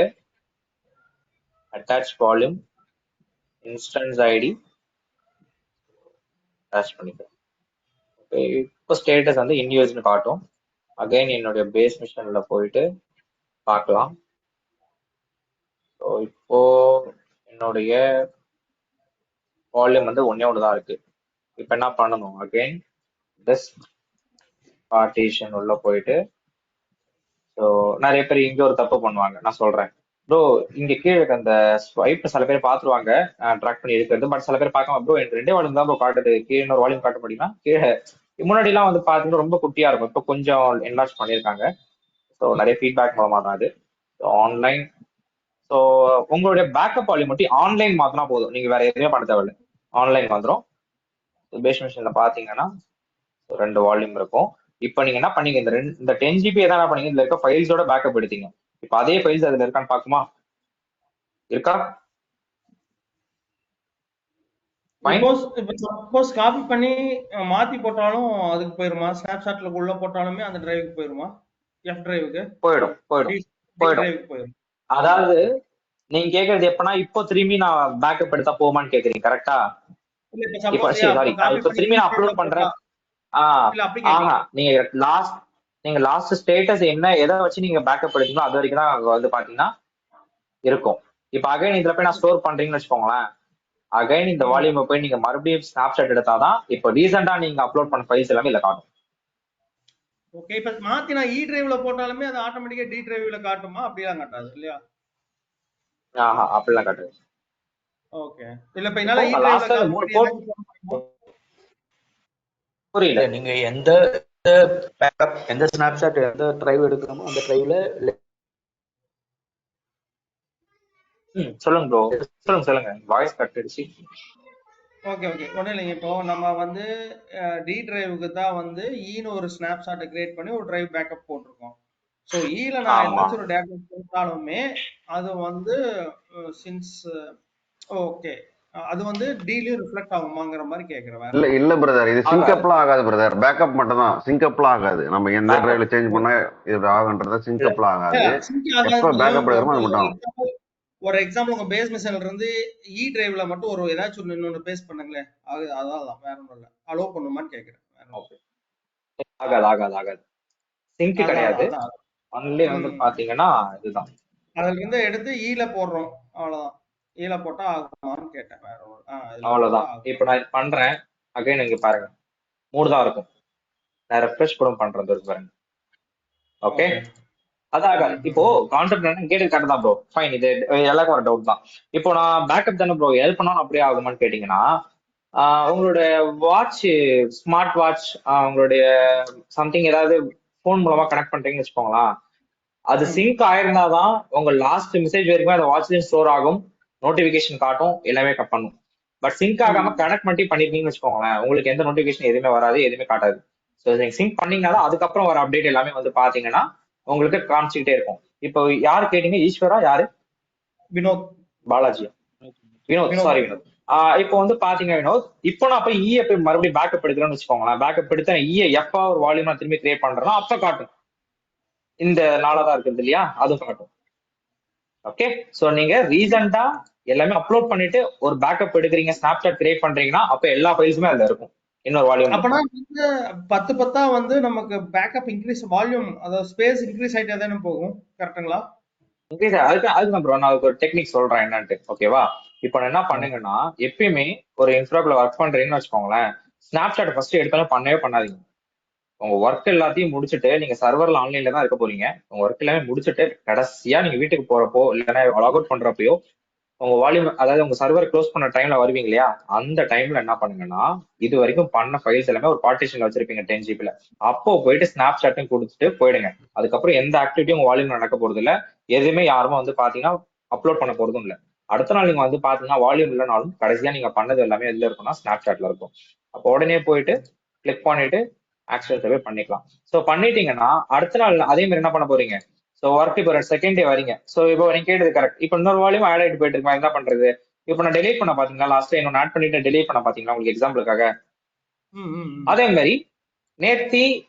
attach volume instance ID attach பண்ணிக்கிறேன். ஓகே, இப்போ ஸ்டேட்டஸ் வந்து இன்யூஸ்னு காட்டும். அகைன் என்னுடைய பேஸ் மிஷன்ல போயிட்டு பார்க்கலாம். ஸோ இப்போ என்னுடைய வால்யூம் வந்து ஒன்று தான் இருக்கு. இப்போ என்ன பண்ணணும், அகைன் திஸ் பார்ட்டிஷன் உள்ள போயிட்டு, ஸோ நிறைய பேர் இங்க ஒரு தப்பு பண்ணுவாங்க, நான் சொல்றேன் ப்ரோ. இங்க கீழே அந்த ஸ்வைப் சில பேர் பாத்துருவாங்க ட்ராக் பண்ணி இருக்கிறது, பட் சில பேர் பார்க்காம ப்ரோ எனக்கு 2 வால்யூம் தான் ப்ரோ காட்டுது, கீழே இன்னொரு வால்யூம் காட்ட முடியுமா? கீழே முன்னாடி எல்லாம் வந்து பாத்தீங்கன்னா ரொம்ப குட்டியா இருக்கும், இப்போ கொஞ்சம் என்லார்ஜ் பண்ணியிருக்காங்க. ஸோ நிறைய ஃபீட்பேக் மூலமா தான் அது ஆன்லைன். ஸோ உங்களுடைய பேக்கப் வால்யூம் மட்டும் ஆன்லைன் மாத்தினா போதும், நீங்க வேற எதுவுமே பண்ண தேவையில்லை, ஆன்லைன் வந்துடும். பேஸ் மிஷின்ல பாத்தீங்கன்னா 2 வால்யூம் இருக்கும். இப்போ நீங்க என்ன பண்ணீங்க, இந்த 10 GB தான் என்ன பண்ணீங்க, இதுல இருக்க ஃபைல்ஸோட பேக்கப் எடுத்தீங்க. இப்போ அதே ஃபைல்ஸ் அதுல இருக்கான்னு பாக்குமா, இருக்கா? சப்போஸ் காப்பி பண்ணி மாத்தி போட்டாலும் அதுக்கு போயிருமா? ஸ்னாப்சாட்ல உள்ள போட்டாலுமே அந்த டிரைவுக்கு போயிருமா? எஃப் டிரைவுக்கு போயிடும். அதாவது நீங்க கேக்குறது எப்பனா இப்போ திரும்பி நான் பேக்கப் எடுத்தா போமான்னு கேக்குறீங்க, கரெக்டா? இப்போ சாரி, இப்போ திரும்பி நான் அப்லோட் பண்றேன். நீங்க லாஸ்ட் ஸ்டேட்டஸ் என்ன எதை வச்சு நீங்க பேக்கப் எடுத்தீங்களோ அது வரைக்கும் தான் வந்து பாத்தீங்கன்னா இருக்கும். இப்ப அகைன் இதுல போய் நான் ஸ்டோர் பண்றீங்கன்னு வச்சுக்கோங்களேன். அகைன் இந்த வால்யூமை போய் நீங்க மறுபடியும் ஸ்னாப்ஷாட் எடுத்தாதான் இப்போ ரீசெண்டா நீங்க அப்லோட் பண்ண ஃபைல்ஸ் எல்லாமே இல்ல காட்டும். ஓகே, இப்ப மாத்தி நான் இ டிரைவ்ல போட்டாலுமே அது ஆட்டோமேட்டிக்கா டி டிரைவ்ல காட்டுமா? அப்படிலாம் காட்டாது இல்லையா? ஆஹா, அப்படிலாம் காட்டுது. ஓகே, இல்ல இப்ப என்னால இ இப்போ டிரைவ்ல லாஸ்டா காப்பி 3 பண்ணி கோட் ஏதாச்சும் போட முடியுமா? புரியல. இல்ல நீங்க எந்த பேக்கப், எந்த ஸ்னாப்ஷாட், எந்த டிரைவ் எடுக்கிறோமோ அந்த டிரைவ்ல சொல்லுங்க ப்ரோ, சொல்லுங்க. வாய்ஸ் கட் அடிச்சு. ஓகே ஓகே, ஒன்றும் இல்லைங்க. இப்போ நம்ம வந்து டி டிரைவுக்கு தான் வந்து ஈன்னு ஒரு ஸ்னாப்ஷாட்டை கிரியேட் பண்ணி ஒரு டிரைவ் பேக்கப் போட்டிருக்கோம். ஸோ ஈல நான் ஆமா, ஏதாச்சும் ஒரு டேட்டா போட்டாலுமே அது வந்து சின்ஸ் ஓகே அது வந்து டீலையும் ரிஃப்ளெக்ட் ஆகுமாங்கிற மாதிரி கேட்குறேன். வேற இல்ல ஒண்ணும் இல்ல பிரதர், இது ஆகாது. சிங்கப்லாம் ஆகாது பிரதர். பேக்கப் மட்டும் தான், சிங்கப்லாம் ஆகாது. நம்ம எந்த பேக்கப் டிரைவ்ல சேஞ்ச் பண்ணா இது ஆகுன்றத சிங்கப்லாம் ஆகாது. சிங்க் எப்ப ஆகாது. பேக்கப் எடுக்கிறோமோ அது மட்டும் ஆகும். ஒரு எக்ஸாம்பிள் உங்க பேஸ் மிஷின்ல இருந்து இ டிரைவ்ல மட்டும் ஒரு ஏதாச்சும் ஒன்று இன்னொன்று பேஸ் பண்ணுங்களேன். அதான் வேற ஒன்றும் இல்லை. அலோவ் பண்ணுமான்னு கேட்குறேன். வேற ஒண்ணும் இல்ல. ஆகாது. சிங்க் அதான் கிடையாது. அதான் அதான். ஒன்லி வந்து பாத்தீங்கன்னா இதுதான். அதுல இருந்து எடுத்து ஈல போடுறோம், அவ்வளவுதான். ஈல போட்டா ஆகுமான்னு கேட்டேன். வேற ஒண்ணும் இதுல போட்டா அவ்வளவுதான். ஆகும். இப்போ நான் இது பண்றேன். அகைன் இங்க பாருங்க 3 தான் இருக்கும். நான் ரெஃப்ரெஷ் கூட பண்றது இருக்கு பாருங்க. Okay, okay. அதான் ஆகாது. இப்போ கான்செப்ட் என்ன கேட்டது கரெக்ட் தான் ப்ரோ. ஃபைன், இது எல்லாருக்கும் ஒரு டவுட் தான். இப்போ நான் பேக்கப் தானே ப்ரோ, எது பண்ணாலும் அப்படியே ஆகுமான்னு கேட்டீங்கன்னா, உங்களுடைய வாட்ச், ஸ்மார்ட் வாட்ச், உங்களுடைய சம்திங் ஏதாவது போன் மூலமா கனெக்ட் பண்றீங்கன்னு வச்சுக்கோங்களேன், அது சிங்க் ஆயிருந்தாதான் உங்க லாஸ்ட் மெசேஜ் வரைக்கும் அந்த வாட்ச்லயும் ஸ்டோர் ஆகும், நோட்டிபிகேஷன் காட்டும், எல்லாமே கட் பண்ணும். பட் சிங்க் ஆகாம கனெக்ட் மட்டும் பண்ணிருக்கீங்கன்னு வச்சுக்கோங்களேன், உங்களுக்கு எந்த நோட்டிபிகேஷன் எதுவுமே வராது, எதுவுமே காட்டாது. ஸோ நீங்க சிங்க் பண்ணீங்கன்னா அதுக்கப்புறம் வர அப்டேட் எல்லாமே வந்து பாத்தீங்கன்னா உங்களுக்கு காமிச்சுக்கிட்டே இருக்கும். இப்போ யாரு கேட்டீங்க? ஈஸ்வரா? யாரு? வினோத். பாலாஜியா? வினோத், சாரி வினோத். இப்போ வந்து பாத்தீங்க வினோத், இப்போ நான் போய் ஈயை போய் மறுபடியும் பேக்கப் எடுக்கிறேன்னு வச்சுக்கோங்களேன், பேக்கப் எடுத்து ஈயை எப்ப ஒரு வால்யூம் நான் திரும்பி கிரியேட் பண்றேன்னா அப்ப காட்டும். இந்த நாளாதான் இருக்குது இல்லையா, அதுவும் காட்டும். ஓகே, சோ நீங்க ரீசெண்டா எல்லாமே அப்லோட் பண்ணிட்டு ஒரு பேக்கப் எடுக்கிறீங்க, ஸ்னாப்சாட் கிரியேட் பண்றீங்கன்னா அப்ப எல்லா ஃபைல்ஸுமே அதுல இருக்கும், இன்னொரு வால்யூம். அப்பனா வந்து 10 வந்து நமக்கு பேக்கப் இன்க்ரீஸ் வால்யூம், அதாவது ஸ்பேஸ் இன்க்ரீஸ் ஆயிட்டே தானே போகும், கரெக்ட்டுங்களா? அதுதான் ப்ரோ, நான் ஒரு டெக்னிக் சொல்றேன் என்னன்ட்டு. ஓகேவா, இப்போ நான் என்ன பண்ணுங்கன்னா, எப்பயுமே ஒரு இன்ஃப்ராக்குள்ள ஒர்க் பண்றீங்கன்னு வச்சுக்கோங்களேன், ஸ்னாப்சாட் ஃபர்ஸ்ட் எடுத்தாலும் பண்ணவே பண்ணாதீங்க. உங்க ஒர்க் எல்லாத்தையும் முடிச்சுட்டு, நீங்க சர்வர்ல ஆன்லைன்ல தான் இருக்க போறீங்க, உங்க ஒர்க் எல்லாமே முடிச்சுட்டு கடைசியா நீங்க வீட்டுக்கு போறப்போ இல்லைன்னா லாக் அவுட் பண்றப்பயோ உங்க வால்யூம், அதாவது உங்க சர்வர் க்ளோஸ் பண்ண டைம்ல வருவீங்க இல்லையா, அந்த டைம்ல என்ன பண்ணுங்கன்னா, இது வரைக்கும் பண்ண ஃபைல்ஸ் எல்லாமே ஒரு பார்ட்டிஷன்ல வச்சிருப்பீங்க 10 GB. அப்போ போயிட்டு ஸ்னாப்சாட்டும் கொடுத்துட்டு போயிடுங்க. அதுக்கப்புறம் எந்த ஆக்டிவிட்டியும் உங்க வால்யூம் நடக்க போறது இல்ல, எதுவுமே யாருமே வந்து பாத்தீங்கன்னா அப்லோட் பண்ண போறதும் இல்ல. அடுத்த நாள் நீங்க வந்து பாத்தீங்கன்னா வால்யூம் இல்லைனாலும் கடைசியா நீங்க பண்ணது எல்லாமே எதுல இருக்கும்னா ஸ்னாப்சாட்ல இருக்கும். அப்போ உடனே போயிட்டு கிளிக் பண்ணிட்டு ஆக்சுவல் பண்ணிக்கலாம். ஸோ பண்ணிட்டீங்கன்னா அடுத்த நாள் அதே மாதிரி என்ன பண்ண போறீங்க, ஸோ ஒர்க் இப்போ செகண்ட் டே வரீங்க. ஸோ இப்போ நீங்க கேட்டது கரெக்ட். இப்போ இன்னொரு வால்யூம் ஆட் ஆகிட்டு போயிட்டு இருக்கா, என்ன பண்றது? இப்போ நான் டெலிட் பண்ண பாத்தீங்களா, லாஸ்ட் இன்னொன்று ஆட் பண்ணிட்டு டெலிட் பண்ண பாத்தீங்களா உங்களுக்கு எக்ஸாம்பிளுக்காக. அதே மாதிரி நேத்தி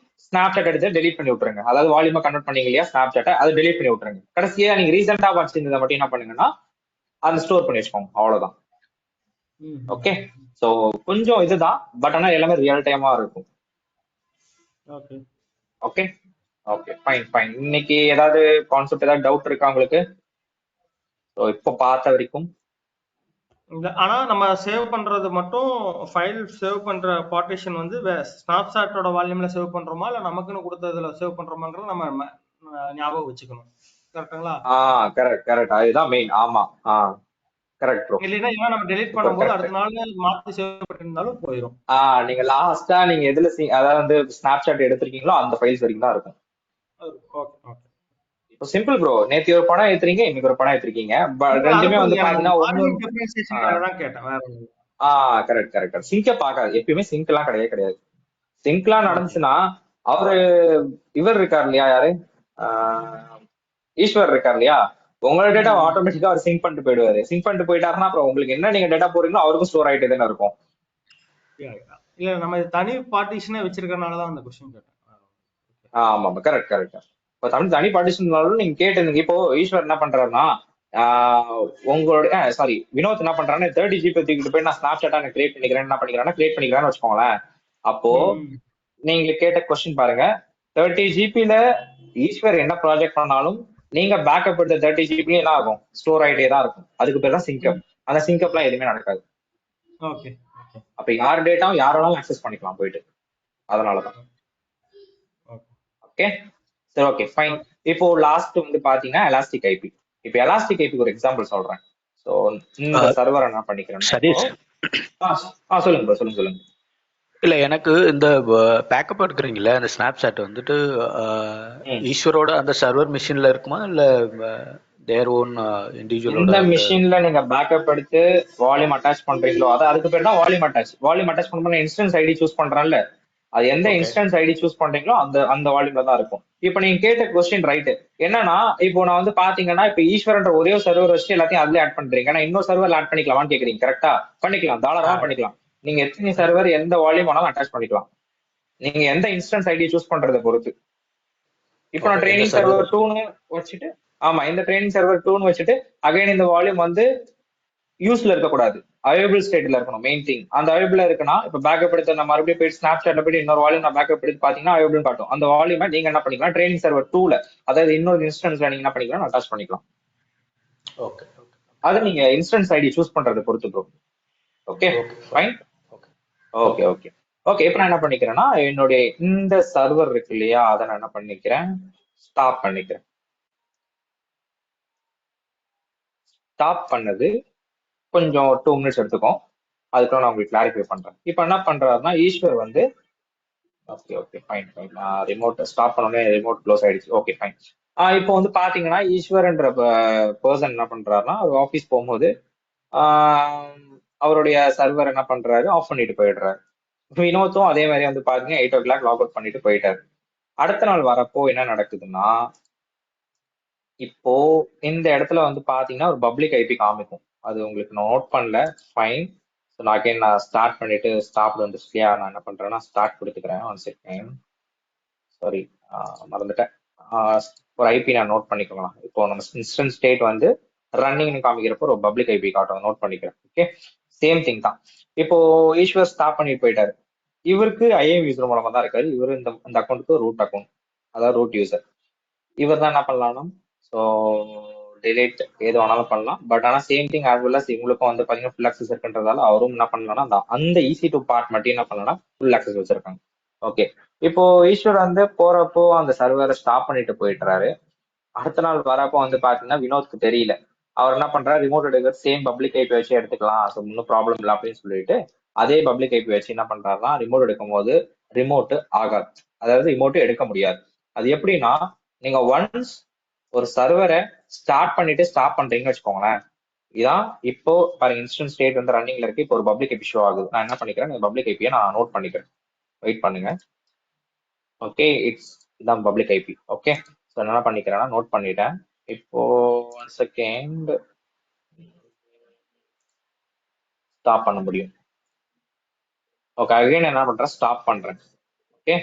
ஸ்னாப்சாட் எடுத்து டெலிட் பண்ணி விட்டுருங்க. அதாவது வால்யூமா கன்வெர்ட் பண்ணீங்க இல்லையா ஸ்னாப்சாட்டை, அதை டெலிட் பண்ணி விட்டுருங்க. கடைசியா நீங்க ரீசெண்டா வச்சிருந்ததை மட்டும் என்ன பண்ணுங்கன்னா அதை ஸ்டோர் பண்ணி வச்சுக்கோங்க, அவ்வளவுதான். ஓகே, ஸோ கொஞ்சம் இதுதான், பட் ஆனா எல்லாமே ரியல் டைமா இருக்கும். Okay okay okay, fine. இன்னைக்கு ஏதாவது கான்செப்ட், ஏதாவது டவுட் இருக்கா உங்களுக்கு? ஸோ இப்போ பார்த்த வரைக்கும் ஆனா நம்ம சேவ் பண்றது மட்டும், ஃபைல் சேவ் பண்ற பார்ட்டிஷன் வந்து ஸ்னாப்ஷாட்டோட வால்யூம்ல சேவ் பண்றோமா இல்ல நமக்குன்னு கொடுத்ததுல சேவ் பண்றோமான்றது நம்ம ஞாபகம் வச்சுக்கணும், கரெக்ட்டுங்களா? கரெக்ட், அதுதான் மெயின். ஆமா, கரெக்ட் ப்ரோ. இல்லைன்னா நம்ம டெலிட் பண்ணும்போது அடுத்த நாள் மாத்தி சேவ் பண்ணிருந்தாலும் போயிடும். நீங்க லாஸ்டா நீங்க எதுல அதாவது வந்து ஸ்னாப்சாட் எடுத்திருக்கீங்களோ அந்த ஃபைல்ஸ் வரைக்கும் தான் இருக்கும். இப்போ சிம்பிள் ப்ரோ, நேத்து ஒரு படம் ஏத்துறீங்க, இன்னைக்கு ஒரு படம் ஏத்திருக்கீங்க, ரெண்டுமே வந்து பாத்தீங்கன்னா கரெக்ட். சிங்க பாக்காது, எப்பயுமே சிங்க் எல்லாம் கிடையாது. சிங்க் எல்லாம் நடந்துச்சுன்னா அவரு இவர் இருக்காரு இல்லையா, யாரு, ஈஸ்வர் இருக்காரு இல்லையா, உங்களோட டேட்டா ஆட்டோமேட்டிக்கா அவர் சிங்க் பண்ணிட்டு போயிடுவாரு. சிங்க் பண்ணிட்டு போயிட்டாருன்னா அப்புறம் உங்களுக்கு என்ன நீங்க டேட்டா போறீங்களோ அவருக்கும் ஸ்டோர் ஆயிட்டு தானே இருக்கும். இல்ல நம்ம தனி பார்ட்டிஷனே வச்சிருக்கறனாலதான் அந்த क्वेश्चन கேட்டேன். ஆமா, கரெக்ட். இப்போ தனி பார்ட்டிஷன் நீங்க கேட்டிருந்தீங்க. இப்போ ஈஸ்வர் என்ன பண்றாருன்னா, உங்களுடைய சாரி வினோத் என்ன பண்றாருன்னா 30 GB தூக்கிட்டு போய் நான் ஸ்னாப்சாட்டா கிரியேட் பண்ணிக்கிறேன், என்ன பண்ணிக்கிறான்னு வச்சுக்கோங்களேன். அப்போ நீங்க கேட்ட கொஸ்டின் பாருங்க, 30 GB ஈஸ்வர் என்ன ப்ராஜெக்ட் பண்ணாலும் நீங்க பேக்கப் எடுத்த 30 ஜிபி என்ன ஆகும், ஸ்டோர் ஆயிட்டே தான் இருக்கும். அதுக்கு பேர் தான் சிங்கப். அந்த சிங்கப்லாம் எதுவுமே நடக்காது. ஓகே அப்ப யார் டேட்டாவும் யார் வேணாலும் அக்சஸ் பண்ணிக்கலாம் போயிட்டு. அதனாலதான். ஓகே ஓகே சரி, ஓகே ஃபைன். இப்போ லாஸ்ட் வந்து பாத்தீங்கன்னா எலாஸ்டிக் ஐபி. இப்போ எலாஸ்டிக் ஐபி ஒரு எக்ஸாம்பிள் சொல்றேன். ஸோ இந்த சர்வர் என்ன பண்ணிக்கிறேன்னா சதீஷ் சொல்லுங்க bro, சொல்லுங்க. இல்ல எனக்கு இந்த பேக்கப் எடுக்கிறீங்களா அந்த ஸ்னாப்சாட் வந்துட்டு ஈஸ்வரோட அந்த சர்வர் மிஷின்ல இருக்குமா இல்ல தேர் ஓன் இண்டிவிஜுவலோட இந்த அந்த மிஷின்ல நீங்க பேக்கப் எடுத்து வால்யூம் அட்டாச் பண்றீங்களோ அதுக்கு பேர் தான் வால்யூம் அட்டாச். வால்யூம் அட்டாச் பண்ண இன்ஸ்டன்ஸ் ஐடி சூஸ் பண்றேன்ல, அது எந்த ஓகே இன்ஸ்டன்ஸ் ஐடி சூஸ் பண்றீங்களோ அந்த வால்யூம்ல தான் இருக்கும். இப்போ நீங்க கேட்ட கொஸ்டின் ரைட். என்னன்னா இப்போ நான் வந்து பாத்தீங்கன்னா இப்போ ஈஸ்வரன்ற ஒரே சர்வர் வச்சு எல்லாத்தையும் அதுல ஆட் பண்றீங்க. ஆனா இன்னொரு சர்வர் ஆட் பண்ணிக்கலாமான்னு கேக்குறீங்க. கரெக்டா? பண்ணிக்கலாம், தாராளமா பண்ணிக்கலாம். நீங்க எத்தனை சர்வர் எந்த வால்யூம் வேணாலும் அட்டாச் பண்ணிக்கலாம். நீங்க எந்த இன்ஸ்டன்ஸ் ஐடி சூஸ் பண்றதை பொறுத்து. இப்போ நான் ஓகே இந்த ட்ரைனிங் சர்வர் சர்வர் 2ன்னு வச்சுட்டு, ஆமா இந்த ட்ரைனிங் சர்வர் 2ன்னு வச்சுட்டு அகைன் இந்த வால்யூம் வந்து யூஸ்ல இருக்கக்கூடாது, அவைலபிள் ஸ்டேட்ல இருக்கணும். மெயின் திங் அந்த அவைலபிளா இருக்குன்னா இப்போ பேக்கப் எடுத்து நான் மறுபடியும் போயிட்டு ஸ்னாப்சாட்ல போயிட்டு இன்னொரு வால்யூம் நான் பேக்கப் எடுத்து பாத்தீங்கன்னா அவைலபிள் காட்டும். அந்த வால்யூமை நீங்க என்ன பண்ணிக்கலாம், ட்ரைனிங் சர்வர் 2ல அதாவது இன்னொரு இன்ஸ்டன்ஸ்ல நீங்க என்ன பண்ணிக்கலாம், அட்டாச் பண்ணிக்கலாம். ஓகே ஓகே அதை நீங்க இன்ஸ்டன்ஸ் ஐடி சூஸ் பண்றதை பொறுத்து bro. Okay okay fine. Okay okay okay okay இப்போ நான் என்ன பண்ணிக்கிறேன்னா என்னுடைய இந்த சர்வர் இருக்கு இல்லையா, அதை நான் என்ன பண்ணிக்கிறேன், ஸ்டாப் பண்ணிக்கிறேன். ஸ்டாப் பண்ணது கொஞ்சம் 2 மினிட்ஸ் எடுத்துக்கும். அதுக்குள்ள நான் உங்களுக்கு கிளாரிஃபை பண்றேன். இப்போ என்ன பண்றாருன்னா ஈஸ்வர் வந்து okay okay fine fine. Remote stop பண்ணோடனே ரிமோட் க்ளோஸ் ஆயிடுச்சு. Okay fine. இப்போ வந்து பாத்தீங்கன்னா ஈஸ்வர்ன்ற பர்சன் என்ன பண்றாருன்னா அவர் ஆஃபீஸ் போகும்போது அவருடைய சர்வர் என்ன பண்றாரு, ஆஃப் பண்ணிட்டு போயிடுறாரு. வினோத்தும் அதே மாதிரி வந்து பாத்தீங்கன்னா 8 o'clock லாக் அவுட் பண்ணிட்டு போயிட்டாரு. அடுத்த நாள் வரப்போ என்ன நடக்குதுன்னா இப்போ இந்த இடத்துல வந்து பாத்தீங்கன்னா ஒரு பப்ளிக் ஐபி காமிக்கும். அது உங்களுக்கு நோட் பண்ணல, ஃபைன். ஸோ நான் அகைன் நான் ஸ்டார்ட் பண்ணிட்டு ஸ்டாப் வந்து நான் என்ன பண்றேன்னா ஸ்டார்ட் கொடுத்துக்கிறேன். 1 செகண்ட், சாரி மறந்துட்டேன். ஒரு ஐபி நான் நோட் பண்ணிக்கலாம். இப்போ நம்ம இன்ஸ்டன்ட் ஸ்டேட் வந்து ரன்னிங்னு காமிக்கிறப்போ ஒரு பப்ளிக் ஐபி காட்டும், நோட் பண்ணிக்கிறேன். ஓகே சேம் திங் தான். இப்போ ஈஸ்வர் ஸ்டாப் பண்ணிட்டு போயிட்டாரு. இவருக்கு ஐஎம் யூசர் மூலமா தான் இருக்காரு. இவர் இந்த அக்கௌண்ட்டுக்கு ரூட் அக்கௌண்ட், அதாவது ரூட் யூசர். இவர் தான் என்ன பண்ணலாம்னா ஸோ டிலேட் எது வேணாலும் பண்ணலாம். பட் ஆனால் same thing as well as இவங்களுக்கும் வந்து பார்த்தீங்கன்னா ஃபுல் ஆக்சஸ் இருக்குன்றதால அவரும் என்ன பண்ணலாம்னா அந்த EC2 பார்ட் மட்டும் என்ன பண்ணலாம்னா ஃபுல் ஆக்சஸ் வச்சிருக்காங்க. ஓகே இப்போ ஈஸ்வர் வந்து போறப்போ அந்த சர்வரை ஸ்டாப் பண்ணிட்டு போயிட்டுறாரு. அடுத்த நாள் வரப்போ வந்து பாத்தீங்கன்னா வினோத்க்கு தெரியல. அவர் என்ன பண்றாரு, ரிமோட் எடுக்கிற சேம் பப்ளிக் ஐபி வச்சு எடுத்துக்கலாம், ஸோ ஒன்றும் ப்ராப்ளம் இல்லை அப்படின்னு சொல்லிட்டு அதே பப்ளிக் ஐபி வச்சு என்ன பண்றாருன்னா ரிமோட் எடுக்கும் போது ரிமோட் ஆகாது, அதாவது ரிமோட் எடுக்க முடியாது. அது எப்படின்னா நீங்க ஒன்ஸ் ஒரு சர்வரை ஸ்டார்ட் பண்ணிட்டு ஸ்டாப் பண்றீங்கன்னு வச்சுக்கோங்களேன். இதான் இப்போ பாருங்க இன்ஸ்டன்ட் ஸ்டேட் வந்து ரன்னிங்ல இருக்கு. இப்போ ஒரு பப்ளிக் ஐபி ஷோ ஆகுது. நான் என்ன பண்ணிக்கிறேன், இந்த பப்ளிக் ஐபியை நான் நோட் பண்ணிக்கிறேன். வெயிட் பண்ணுங்க. ஓகே இதான் பப்ளிக் ஐபி. ஓகே ஸோ என்ன பண்ணிக்கிறேன்னா நோட் பண்ணிட்டேன். இப்போ 1 செகண்ட் ஸ்டாப் பண்ண முடியும். ஓகே அகைன் என்ன பண்றேன், ஸ்டாப் பண்றேன். ஓகே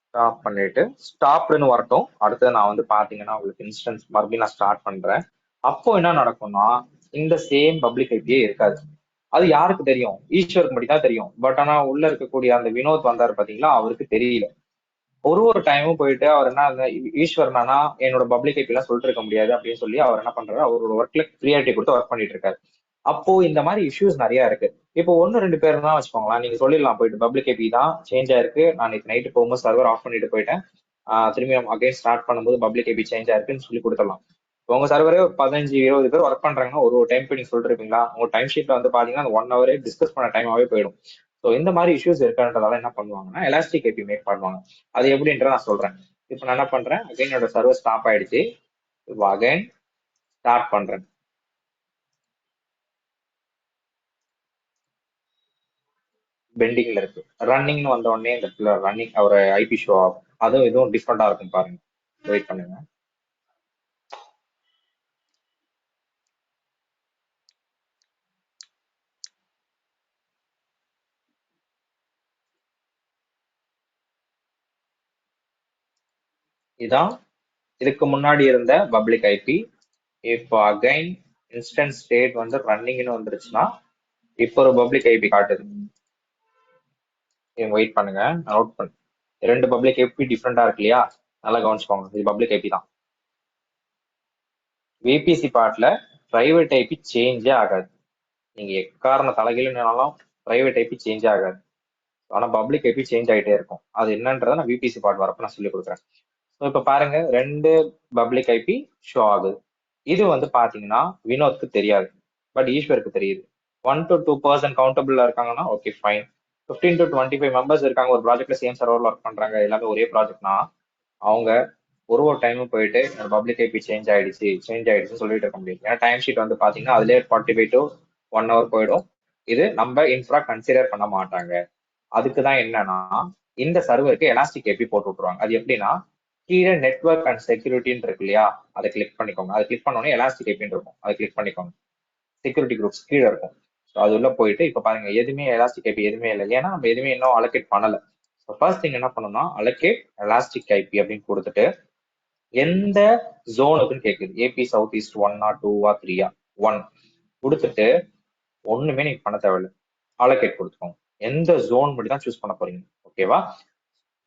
ஸ்டாப் பண்ணிட்டு ஸ்டாப்னு வரட்டும். அடுத்து நான் வந்து பாத்தீங்கன்னா உங்களுக்கு இன்ஸ்டன்ஸ் மறுபடியும் நான் ஸ்டார்ட் பண்றேன். அப்போ என்ன நடக்கும்னா இந்த சேம் பப்ளிக் ஐபியே இருக்காது. அது யாருக்கு தெரியும், ஈஸ்வருக்கு மட்டும் தான் தெரியும். பட் ஆனா உள்ள இருக்கக்கூடிய அந்த வினோத் வந்தாரு பாத்தீங்களா, அவருக்கு தெரியல. ஒரு டைமும் போயிட்டு அவர் என்ன ஈஸ்வரனா என்னோட பப்ளிக் ஐபி எல்லாம் சொல்லிட்டு இருக்க முடியாது அப்படின்னு சொல்லி அவர் என்ன பண்றாரு, அவரோட ஒர்க்ல ப்ரியாரிட்டி கொடுத்து ஒர்க் பண்ணிட்டு இருக்காரு. அப்போ இந்த மாதிரி இஷ்யூஸ் நிறைய இருக்கு. இப்போ 1-2 பேர் தான் வச்சுக்கோங்களேன், நீங்க சொல்லிடலாம் போயிட்டு பப்ளிக் ஐபி தான் சேஞ்ச் ஆயிருக்கு, நான் நேற்று நைட்டு போகும்போது சர்வர் ஆஃப் பண்ணிட்டு போயிட்டேன், திரும்பி அகைன் ஸ்டார்ட் பண்ணும்போது பப்ளிக் ஐபி சேஞ்ச் ஆயிருக்குன்னு சொல்லி கொடுத்துடலாம். இப்போ உங்க சர்வரே ஒரு 15-20 பேர் ஒர்க் பண்றாங்கன்னா ஒரு டைம் நீங்க சொல்லிட்டு இருப்பீங்களா, உங்க டைம் ஷீட்ல வந்து பாத்தீங்கன்னா அந்த 1 ஹவரே டிஸ்கஸ் பண்ண டைமாவே போயிடும். ஸோ இந்த மாதிரி இஷ்யூஸ் இருக்குன்றதால என்ன பண்ணுவாங்கன்னா எலாஸ்டிக் ஐபி மேக் பண்ணுவாங்க. அது எப்படின்ற நான் சொல்றேன். இப்போ நான் என்ன பண்றேன், அகைன் என்னோட சர்வர் ஸ்டாப் ஆயிடுச்சு. இப்போ அகைன் ஸ்டார்ட் பண்றேன். பெண்டிங்ல இருக்கு. ரன்னிங்னு வந்த உடனே இந்த ரன்னிங் ஒரு ஐபி ஷோ ஆகும். அதுவும் இதுவும் டிஃப்ரெண்டா இருக்கும் பாருங்க. வெயிட் பண்ணுங்க. இதான் இதுக்கு முன்னாடி இருந்த பப்ளிக் ஐபி. இப்போ அகைன் இன்ஸ்டன்ட் ஸ்டேட் வந்து ரன்னிங்னு வந்துருச்சுன்னா இப்போ ஒரு பப்ளிக் ஐபி காட்டுது. வெயிட் பண்ணுங்க, நோட் பண்ணு. 2 பப்ளிக் ஐபி டிஃப்ரெண்டா இருக்கு இல்லையா? நல்லா கவனிச்சுக்கோங்க, இது பப்ளிக் ஐபி தான். விபிசி பார்ட்ல பிரைவேட் ஐபி சேஞ்சே ஆகாது. நீங்க எக்காரண தலைகீழனாலும் பிரைவேட் ஐபி சேஞ்ச் ஆகாது. ஆனா பப்ளிக் ஐபி சேஞ்ச் ஆகிட்டே இருக்கும். அது என்னன்றதை நான் விபிசி பார்ட் வரப்ப நான் சொல்லி கொடுக்குறேன். ஸோ இப்போ பாருங்க 2 பப்ளிக் ஐபி ஷோ ஆகுது. இது வந்து பாத்தீங்கன்னா வினோத்க்கு தெரியாது, பட் ஈஸ்வருக்கு தெரியுது. 1 to 2% கவுண்டபிளா இருக்காங்கன்னா ஓகே ஃபைன். 15 to 25 மெம்பர்ஸ் இருக்காங்க ஒரு ப்ராஜெக்ட்ல, சேம் சர்வர்ல ஒர்க் பண்றாங்க, எல்லாமே ஒரே ப்ராஜெக்ட்னா அவங்க ஒரு டைமும் போயிட்டு பப்ளிக் ஐபி சேஞ்ச் ஆயிடுச்சுன்னு சொல்லிட்டு இருக்க முடியும். ஏன்னா டைம் ஷீட் வந்து பாத்தீங்கன்னா அதுலேயே 45 to 1 hour போயிடும். இது நம்ம இன்ஃப்ரா கன்சிடர் பண்ண மாட்டாங்க. அதுக்குதான் என்னன்னா இந்த சர்வருக்கு எலாஸ்டிக் ஐபி போட்டு விட்டுருவாங்க. அது எப்படின்னா கீழே நெட்வொர்க் அண்ட் செக்யூரிட்டின்னு இருக்கு இல்லையா, அதை கிளிக் பண்ணிக்கோங்க. அதை கிளிக் பண்ணோடனே எலாஸ்டிக் ஐபின்னு இருக்கும், அதை கிளிக் பண்ணிக்கோங்க. செக்யூரிட்டி குரூப்ஸ் கீழே இருக்கும். ஸோ அது உள்ள போயிட்டு இப்போ பாருங்க எதுவுமே எலாஸ்டிக் ஐபி எதுவுமே இல்லை, ஏன்னா நம்ம எதுவுமே இன்னும் அலோகேட் பண்ணல. ஸோ ஃபர்ஸ்ட் திங் என்ன பண்ணணும்னா அலோகேட் எலாஸ்டிக் ஐபி அப்படின்னு கொடுத்துட்டு எந்த ஜோனுக்குன்னு கேட்குது, AB south east 1 or 2 or 3 1 கொடுத்துட்டு ஒண்ணுமே நீங்க பண்ண தேவையில்லை, அலோகேட் கொடுத்துக்கோங்க. எந்த ஜோன் மட்டும் தான் சூஸ் பண்ண போறீங்க, ஓகேவா?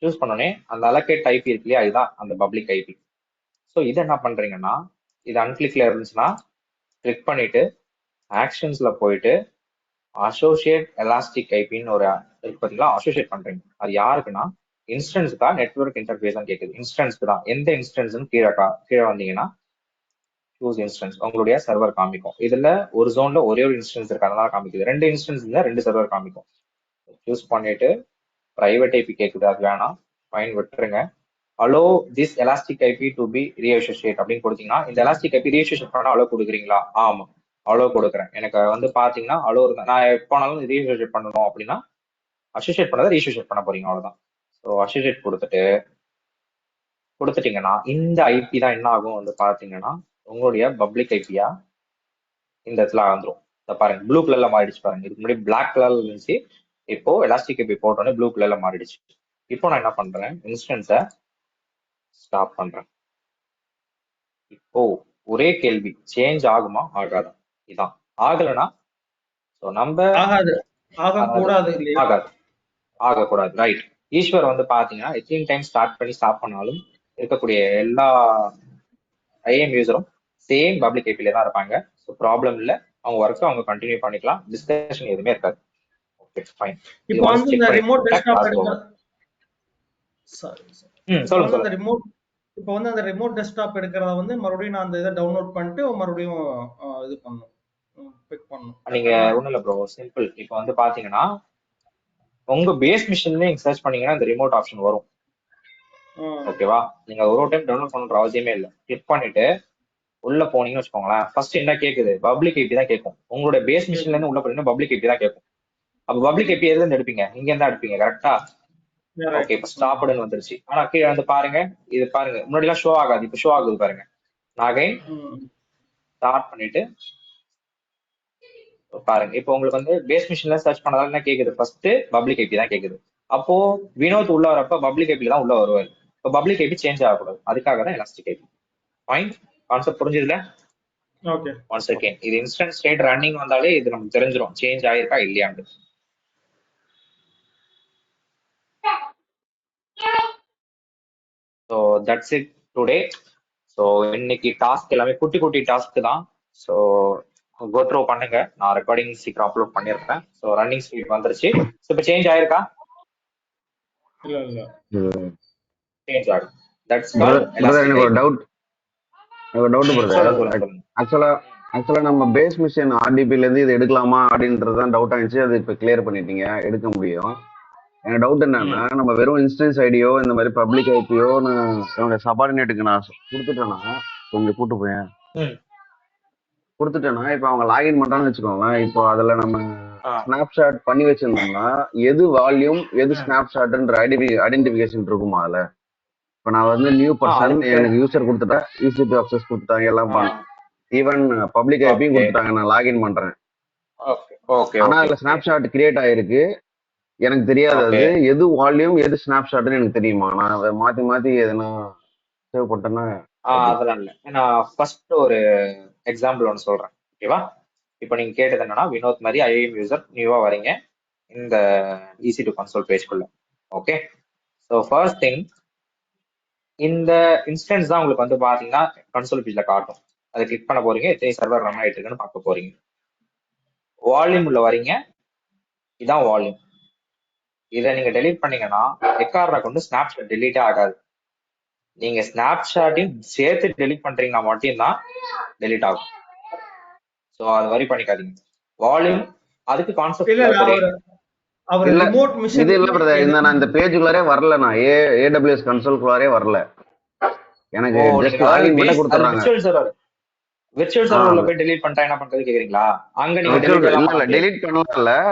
சூஸ் பண்ணோடனே அந்த அலோகேட் ஐபி இருக்கு இல்லையா, இதுதான் அந்த பப்ளிக் ஐபி. ஸோ இது என்ன பண்றீங்கன்னா இது அன்கிளிக்ல இருந்துச்சுன்னா கிளிக் பண்ணிட்டு ஆக்ஷன்ஸ்ல போயிட்டு அசோசியேட் எலாஸ்டிக் ஐபின்னு ஒரு இருக்கு பார்த்தீங்களா, அசோசியேட் பண்றீங்க. அது யாருக்குன்னா இன்ஸ்டன்ஸுக்கா நெட்வொர்க் இன்டர்ஃபேஸ் தான் கேட்குது, இன்ஸ்டன்ஸ்க்கு தான். எந்த இன்ஸ்டன்ஸ்னு கீழே வந்தீங்கன்னா சூஸ் இன்ஸ்டன்ஸ் உங்களுடைய சர்வர் காமிக்கும். இதுல ஒரு ஜோன்ல ஒரே ஒரு இன்ஸ்டன்ஸ் இருக்கு, அதனால காமிக்குது. 2 இன்ஸ்டன்ஸ் இருந்தா 2 சர்வர் காமிக்கும். சூஸ் பண்ணிட்டு பிரைவேட் ஐபி கேட்குது, அது வேணாம், ஃபைன் விட்டுருங்க. Allow this elastic IP to be reassociate அப்படின்னு கொடுத்தீங்கன்னா இந்த எலாஸ்டிக் ஐபி ரீஅசோசியேட் பண்ண அலோ கொடுக்குறீங்களா? ஆமா அலோ கொடுக்குறேன். எனக்கு வந்து பாத்தீங்கன்னா அலோ இருந்தா நான் எப்போனாலும் ரீஅசோசியேட் பண்ணணும் அப்படின்னா அசோசியேட் பண்ணதை ரீஅசோசியேட் பண்ண போறீங்க, அவ்வளவுதான். ஸோ அசோசியேட் கொடுத்துட்டீங்கன்னா இந்த ஐபி தான் என்ன ஆகும் வந்து பாத்தீங்கன்னா உங்களுடைய பப்ளிக் ஐபியா இந்த இடத்துல வந்துடும். பாருங்க ப்ளூ கலர்ல மாறிடுச்சு பாருங்க. இதுக்கு முன்னாடி பிளாக் கலர்ல இருந்துச்சு, இப்போ எலாஸ்டிக் ஐபி போட்டோன்னே ப்ளூ கலர்ல மாறிடுச்சு. இப்போ நான் என்ன பண்றேன், இன்ஸ்டன்ஸை ஸ்டாப் பண்றேன். இப்போ ஒரே கேள்வி, சேஞ்ச் ஆகுமா ஆகாதா? இதான் ஆகலைன்னா நம்ம ஆகக்கூடாது இல்லையா? ஆகக்கூடாது, ரைட். ஈஸ்வர் வந்து பாத்தீங்கன்னா எத்தனை டைம் ஸ்டார்ட் பண்ணி ஸ்டாப் பண்ணாலும் இருக்கக்கூடிய எல்லா ஐஎம் யூசரும் சேம் பப்ளிக் ஐபில தான் இருப்பாங்க. ஸோ ப்ராப்ளம் இல்லை, அவங்க ஒர்க்கை அவங்க கண்டினியூ பண்ணிக்கலாம், டிஸ்கஷன் எதுவுமே இருக்காது. Okay fine. இப்போ வந்து இந்த ரிமோட் டெஸ்க்டாப் எடுக்கிற இப்போ வந்து அந்த ரிமோட் டெஸ்க்டாப் எடுக்கிறத வந்து மறுபடியும் நான் அந்த இதை டவுன்லோட் பண்ணிட்டு மறுபடியும் இது பண்ணணும், பிக் பண்ணணும். நீங்க ஒண்ணும் இல்லை ப்ரோ, சிம்பிள். இப்போ வந்து பாத்தீங்கன்னா உங்க பேஸ் மிஷின்ல நீங்க சர்ச் பண்ணீங்கன்னா இந்த ரிமோட் ஆப்ஷன் வரும், ஓகேவா? நீங்க ஒரு டைம் டவுன்லோட் பண்ற அவசியமே இல்லை. கிளிக் பண்ணிட்டு உள்ள போனீங்கன்னு வச்சுக்கோங்களேன், ஃபர்ஸ்ட் என்ன கேக்குது, பப்ளிக் ஐபி தான் கேட்கும். உங்களோட பேஸ் மிஷின்ல இருந்து உள்ள போனீங்கன்னா பப்ளிக் ஐபி தான் கேட்கும். அப்ப பப்ளிக் ஐபி எதுல இருந்து எடுப்பீங்க, இங்க இருந்தா எடுப்பீங்க, கரெக்டா? ஓகே, இப்ப ஸ்டாப்டுன்னு வந்துருச்சு. ஆனா கீழே வந்து பாருங்க, இது பாருங்க முன்னாடி எல்லாம் ஷோ ஆகாது, இப்ப ஷோ ஆகுது பாருங்க. நான் அகைன் ஸ்டார்ட் பண்ணிட்டு பாருங்க, இப்போ உங்களுக்கு வந்து பேஸ் மிஷின்ல சர்ச் பண்ணதால என்ன கேக்குது, ஃபர்ஸ்ட் பப்ளிக் ஐபி தான் கேக்குது. அப்போ வினோத் உள்ள வரப்ப பப்ளிக் ஐபில தான் உள்ள வருவாரு. இப்போ பப்ளிக் ஐபி சேஞ்ச் ஆகக்கூடாது, அதுக்காக தான் எலாஸ்டிக் ஐபி. ஃபைன், கான்செப்ட் புரிஞ்சுதுல? Okay, one second. இது இன்ஸ்டன்ட் ஸ்டேட் ரன்னிங் வந்தாலே இது நமக்கு தெரிஞ்சிடும் சேஞ்ச் ஆயிருக்கா இல்லையாண்டு. So that's it today. So இன்னைக்கு டாஸ்க் எல்லாமே குட்டி குட்டி டாஸ்க் தான். ஸோ கோ த்ரூ பண்ணுங்க, நான் ரெக்கார்டிங் சீக்கிரம் அப்லோட் பண்ணிருப்பேன். ஸோ ரன்னிங் ஸ்பீட் வந்துருச்சு. ஸோ இப்போ சேஞ்ச் ஆயிருக்கா? சேஞ்ச் ஆகும். தட்ஸ் எனக்கு ஒரு டவுட் பிரதர். ஆக்சுவலா நம்ம பேஸ் மிஷின் ஆர்டிபில இருந்து இது எடுக்கலாமா அப்படின்றதுதான் டவுட் ஆயிடுச்சு. அது இப்ப கிளியர் பண்ணிட்டீங்க, எடுக்க முடியும். எனக்கு டவுட் என்னன்னா, நம்ம வெறும் இன்ஸ்டன்ஸ் ஐடியோ இந்த மாதிரி பப்ளிக் ஐபியோ நான் என்னோட சபார்டினேட்டுக்கு நான் கொடுத்துட்டேன்னா, கொஞ்சம் கூட்டு போயேன் கொடுத்துட்டேன்னா, இப்போ அவங்க லாகின் பண்றான்னு வச்சுக்கோங்களேன். இப்போ அதுல நம்ம ஸ்னாப்ஷாட் பண்ணி வச்சிருந்தோம்னா எது வால்யூம் எது ஸ்னாப்ஷாட்ன்ற ஐடென்டிபிகேஷன் இருக்குமா அதுல? இப்போ நான் வந்து நியூ பர்சன், எனக்கு யூசர் கொடுத்துட்டா, யூசிபி அக்சஸ் கொடுத்துட்டாங்க, எல்லாம் பண்ணேன், ஈவன் பப்ளிக் ஐபியும் கொடுத்துட்டாங்க, நான் லாகின் பண்றேன். ஆனா அதுல ஸ்னாப்ஷாட் கிரியேட் ஆயிருக்கு, எனக்கு தெரியாது அது எது வால்யூம் எது ஸ்னாப்ஷாட்னு எனக்கு தெரியுமா? நான் மாத்தி மாத்தி எதனா சேவ் பண்ணிட்டேன்னா? அதெல்லாம் இல்லை. நான் ஃபர்ஸ்ட் ஒரு எக்ஸாம்பிள் ஒன்று சொல்றேன், ஓகேவா? இப்போ நீங்க கேட்டது என்னன்னா, வினோத் மாதிரி ஐஏஎம் யூசர் நியூவா வரீங்க இந்த EC2 கன்சோல் பேஜ்குள்ள, ஓகே? ஸோ ஃபர்ஸ்ட் திங், இந்த இன்ஸ்டன்ஸ் தான் உங்களுக்கு வந்து பாத்தீங்கன்னா கன்சோல் பேஜ்ல காட்டும். அதை கிளிக் பண்ண போறீங்க, எத்தனை சர்வர் ரன் ஆயிட்டு இருக்குன்னு பார்க்க போறீங்க. வால்யூம் உள்ள வரீங்க, இதான் வால்யூம். இதை நீங்க டெலீட் பண்ணீங்கன்னா எக்காரணம் கொண்டு ஸ்னாப்ஷாட் டெலீட்டே ஆகாது. நீங்க ஸ்னாப்ஷாட்டையும் சேர்த்து டெலீட் பண்றீங்கன்னா மட்டும்தான் டெலீட் ஆகும். ஸோ அது வரி பண்ணிக்காதீங்க. வால்யூம் அதுக்கு இல்ல கான்செப்ட் இல்ல அவர் இல்ல ரிமோட் இது மிஷின் இல்ல பிரதர், நான் இந்த பேஜுக்குள்ளாரே வரல, நான் AWS கன்சோல்குள்ளாரே வரல. எனக்கு ஓ ஜஸ்ட் நீங்க லாகின் மட்டும் அது கொடுத்துறாங்க. விர்ச்சுவல் சர்வர் உள்ள போய் டெலீட் பண்ணிட்டா என்ன பண்றது கேக்குறீங்களா? அங்க நீங்க டெலீட் எல்லாம் பண்ண முடியாது.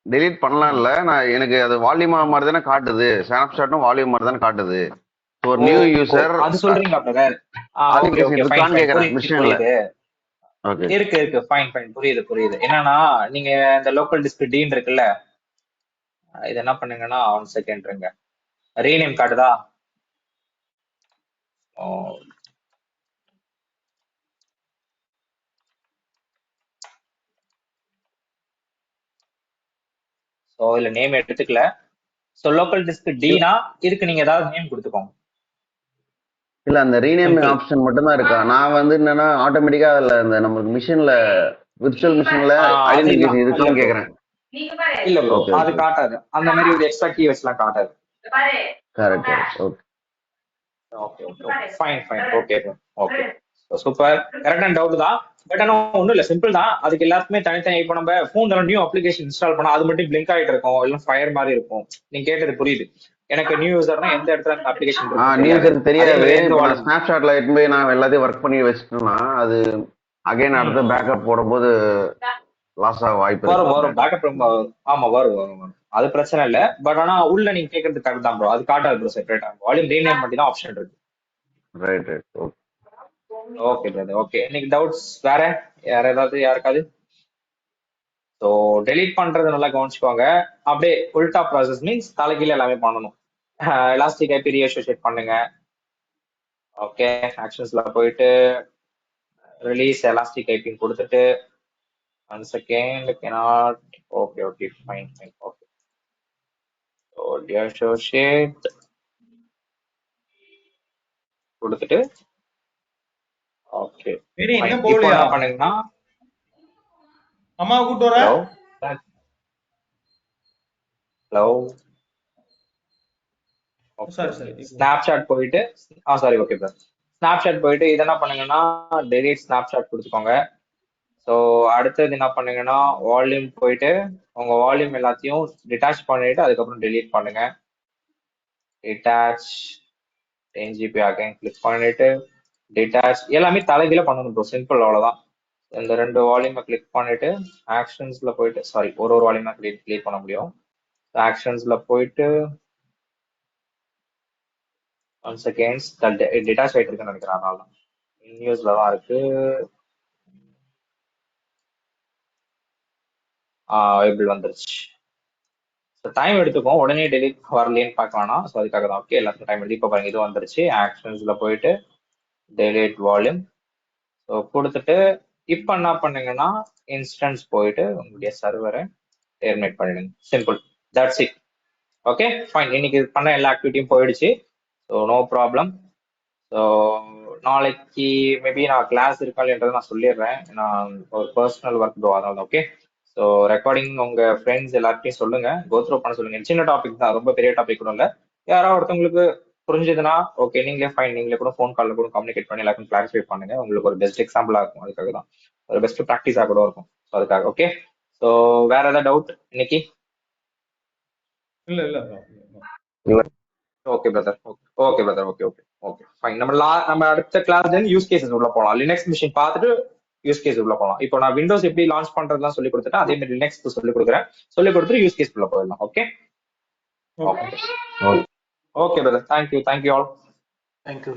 டெலீட் பண்ணலாம் இல்ல, நான் எனக்கு அது வால்யூமா மாதிரி தானே காட்டுது, ஸ்னாப்ஷாட்டும் வால்யூம் மாதிரி தானே காட்டுது. ஒரு நியூ யூசர் அது சொல்றீங்களா பிரதர்? ஓகே ஓகே ஃபைன் இருக்கான்னு ஃபைன் கேக்குறேன் மிஷின்ல. புரியுது. ஓகே இருக்கு ஃபைன் ஃபைன் புரியுது. என்னன்னா நீங்க இந்த லோக்கல் டிஸ்க் டீன் இருக்குல்ல, இது என்ன பண்ணுங்கன்னா 1 செகண்ட் இருங்க, ரீநேம் காட்டுதா? ஸோ இல்ல நேம் எடுத்துக்கல. ஸோ லோக்கல் டிஸ்க் டீனா இதுக்கு நீங்க ஏதாவது நேம் கொடுத்துக்கோங்க. இல்ல அந்த ரீநேம் Simple. ஆப்ஷன் மட்டும் தான் இருக்கா? நான் வந்து என்னன்னா ஆட்டோமேட்டிக்கா அதுல இந்த நமக்கு மிஷின்ல விர்ச்சுவல் மிஷின்ல ஐடென்டிஃபிகேஷன் இருக்கான்னு கேக்குறேன். இல்ல ப்ரோ Okay, அது okay. காட்டாது. அந்த மாதிரி ஒரு எக்ஸ்ட்ரா கீவேர்ட்ஸ் எல்லாம் காட்டாது. Correct. Okay fine okay okay super. கரெக்டான டவுட் தான். பட் ஆனா ஒண்ணும் இல்ல, சிம்பிள் தான். அதுக்கு எல்லாத்துக்குமே தனித்தனி. இப்போ நம்ம போன்ல நியூ அப்ளிகேஷன் இன்ஸ்டால் பண்ணா அது மட்டும் பிளிங்க் ஆயிட்டு இருக்கும், இல்ல ஃபயர் மாதிரி இருக்கும். நீங்க கேட்டது புரியுது. எனக்கு நியூ யூசர்னா எந்த இடத்துல அந்த அப்ளிகேஷன் நியூஸ் தெரியாது. நான் ஸ்னாப்ஷாட்ல எடுத்து போய் நான் எல்லாத்தையும் ஒர்க் பண்ணி வச்சுட்டேன்னா அது அகைன் அடுத்த பேக்கப் போடும்போது லாஸ் ஆக வாய்ப்பு வரும் பேக்கப். ஆமா வரும். அது பிரச்சனை இல்ல. பட் ஆனா உள்ள நீங்க கேட்கறது கரெக்ட் தான் ப்ரோ. அது காட்டாது ப்ரோ செப்பரேட்டா. வால்யூம் ரீநேம் மட்டும் தான் ஆப்ஷன் இருக்கு. Right okay brother. ஓகே இன்னைக்கு டவுட்ஸ் வேற யாருக்காவது? ஸோ டெலீட் பண்றது நல்லா கவனிச்சுக்கோங்க. அப்படியே உல்டா ப்ராசஸ் மீன்ஸ் தலைகீழ எல்லாமே பண்ணணும். எலாஸ்டிக் ஐபி ரீஅசோசியேட் பண்ணுங்க. ஓகே ஆக்ஷன்ஸ்ல போயிட்டு ரிலீஸ் எலாஸ்டிக் ஐபி கொடுத்துட்டு 1 second cannot. Okay fine okay. So disassociate கொடுத்துட்டு ஓகே என்ன இப்போ போகலையா? என்ன பண்ணுங்கன்னா அம்மா கூட்டு வர. ஹலோ சரி ஸ்னாப்ஷாட் போயிட்டு ஓகே ப்ரோ. ஸ்னாப்ஷாட் போயிட்டு இது என்ன பண்ணுங்கன்னா டெலீட் ஸ்னாப்ஷாட் கொடுத்துக்கோங்க. ஸோ அடுத்தது என்ன பண்ணுங்கன்னா வால்யூம் போயிட்டு உங்க வால்யூம் எல்லாத்தையும் டிட்டாச் பண்ணிட்டு அதுக்கப்புறம் டெலீட் பண்ணுங்க. டிட்டாச் 10 GB அகைன் கிளிக் பண்ணிட்டு டிட்டாச் எல்லாமே தலைகீழ பண்ணணும் ப்ரோ. சிம்பிள் அவ்வளவுதான். இந்த 2 வால்யூமை கிளிக் பண்ணிட்டு ஆக்ஷன்ஸ்ல போயிட்டு ஒரு வால்யூமா கிளிக் பண்ண முடியும். ஆக்ஷன்ஸ்ல போயிட்டு 1 செகண்ட்ஸ் டிட்டாச் ஆயிட்டு இருக்குன்னு நினைக்கிறேன். அதனால நியூஸ்ல தான் இருக்கு. வைபிள் வந்துருச்சு. டைம் எடுத்துக்கும், உடனே டெலிட் வரலேன்னு பார்க்க வேணாம். ஸோ அதுக்காக தான். ஓகே எல்லாத்துக்கும் டைம் எடுத்து இப்போ பாருங்க இது வந்துருச்சு. ஆக்ஷன்ஸ்ல போயிட்டு டெலிட் வால்யூம் ஸோ கொடுத்துட்டு இப்போ என்ன பண்ணுங்கன்னா இன்ஸ்டன்ஸ் போயிட்டு உங்களுடைய சர்வரை டெர்மினேட் பண்ணிடுங்க. Simple, that's it. Okay fine. இன்னைக்கு பண்ண எல்லா ஆக்டிவிட்டியும் போயிடுச்சு. So no problem. ஸோ நாளைக்கு மேபி நான் கிளாஸ் இருக்காதுன்றதை நான் சொல்லிடுறேன். நான் ஒரு பர்சனல் ஒர்க் ப்ரோ அதனால. ஓகே ஸோ ரெக்கார்டிங் உங்க ஃப்ரெண்ட்ஸ் எல்லாத்தையும் சொல்லுங்க, கோத்ரூ பண்ண சொல்லுங்க. சின்ன டாபிக் தான், ரொம்ப பெரிய டாபிக் கூட இல்லை. யாராவது ஒருத்தவங்களுக்கு புரிஞ்சுதுன்னா ஓகே, நீங்களே ஃபைன், நீங்களே கூட ஃபோன் காலில் கூட கம்யூனிகேட் பண்ணி எல்லாருக்கும் கிளாரிஃபை பண்ணுங்க. உங்களுக்கு ஒரு பெஸ்ட் எக்ஸாம்பிளா இருக்கும். அதுக்காக தான், ஒரு பெஸ்ட் ப்ராக்டிஸா கூட இருக்கும். ஸோ அதுக்காக. ஓகே ஸோ வேற ஏதாவது டவுட் இன்னைக்கு? இல்ல ஓகே பிரதர். Okay fine. நம்ம அடுத்த கிளாஸ்ல யூஸ் கேசஸ் உள்ள போலாம். லினக்ஸ் மிஷின் பார்த்துட்டு யூஸ் கேஸ் உள்ள போலாம். இப்போ நான் விண்டோஸ் எப்படி லான்ச் பண்றதுலாம் சொல்லி கொடுத்துட்டேன், அதே மாதிரி லினக்ஸ் சொல்லி கொடுக்குறேன். சொல்லி கொடுத்துட்டு யூஸ் கேஸ் உள்ள போயிடலாம். Okay okay brother. Thank you all. Thank you.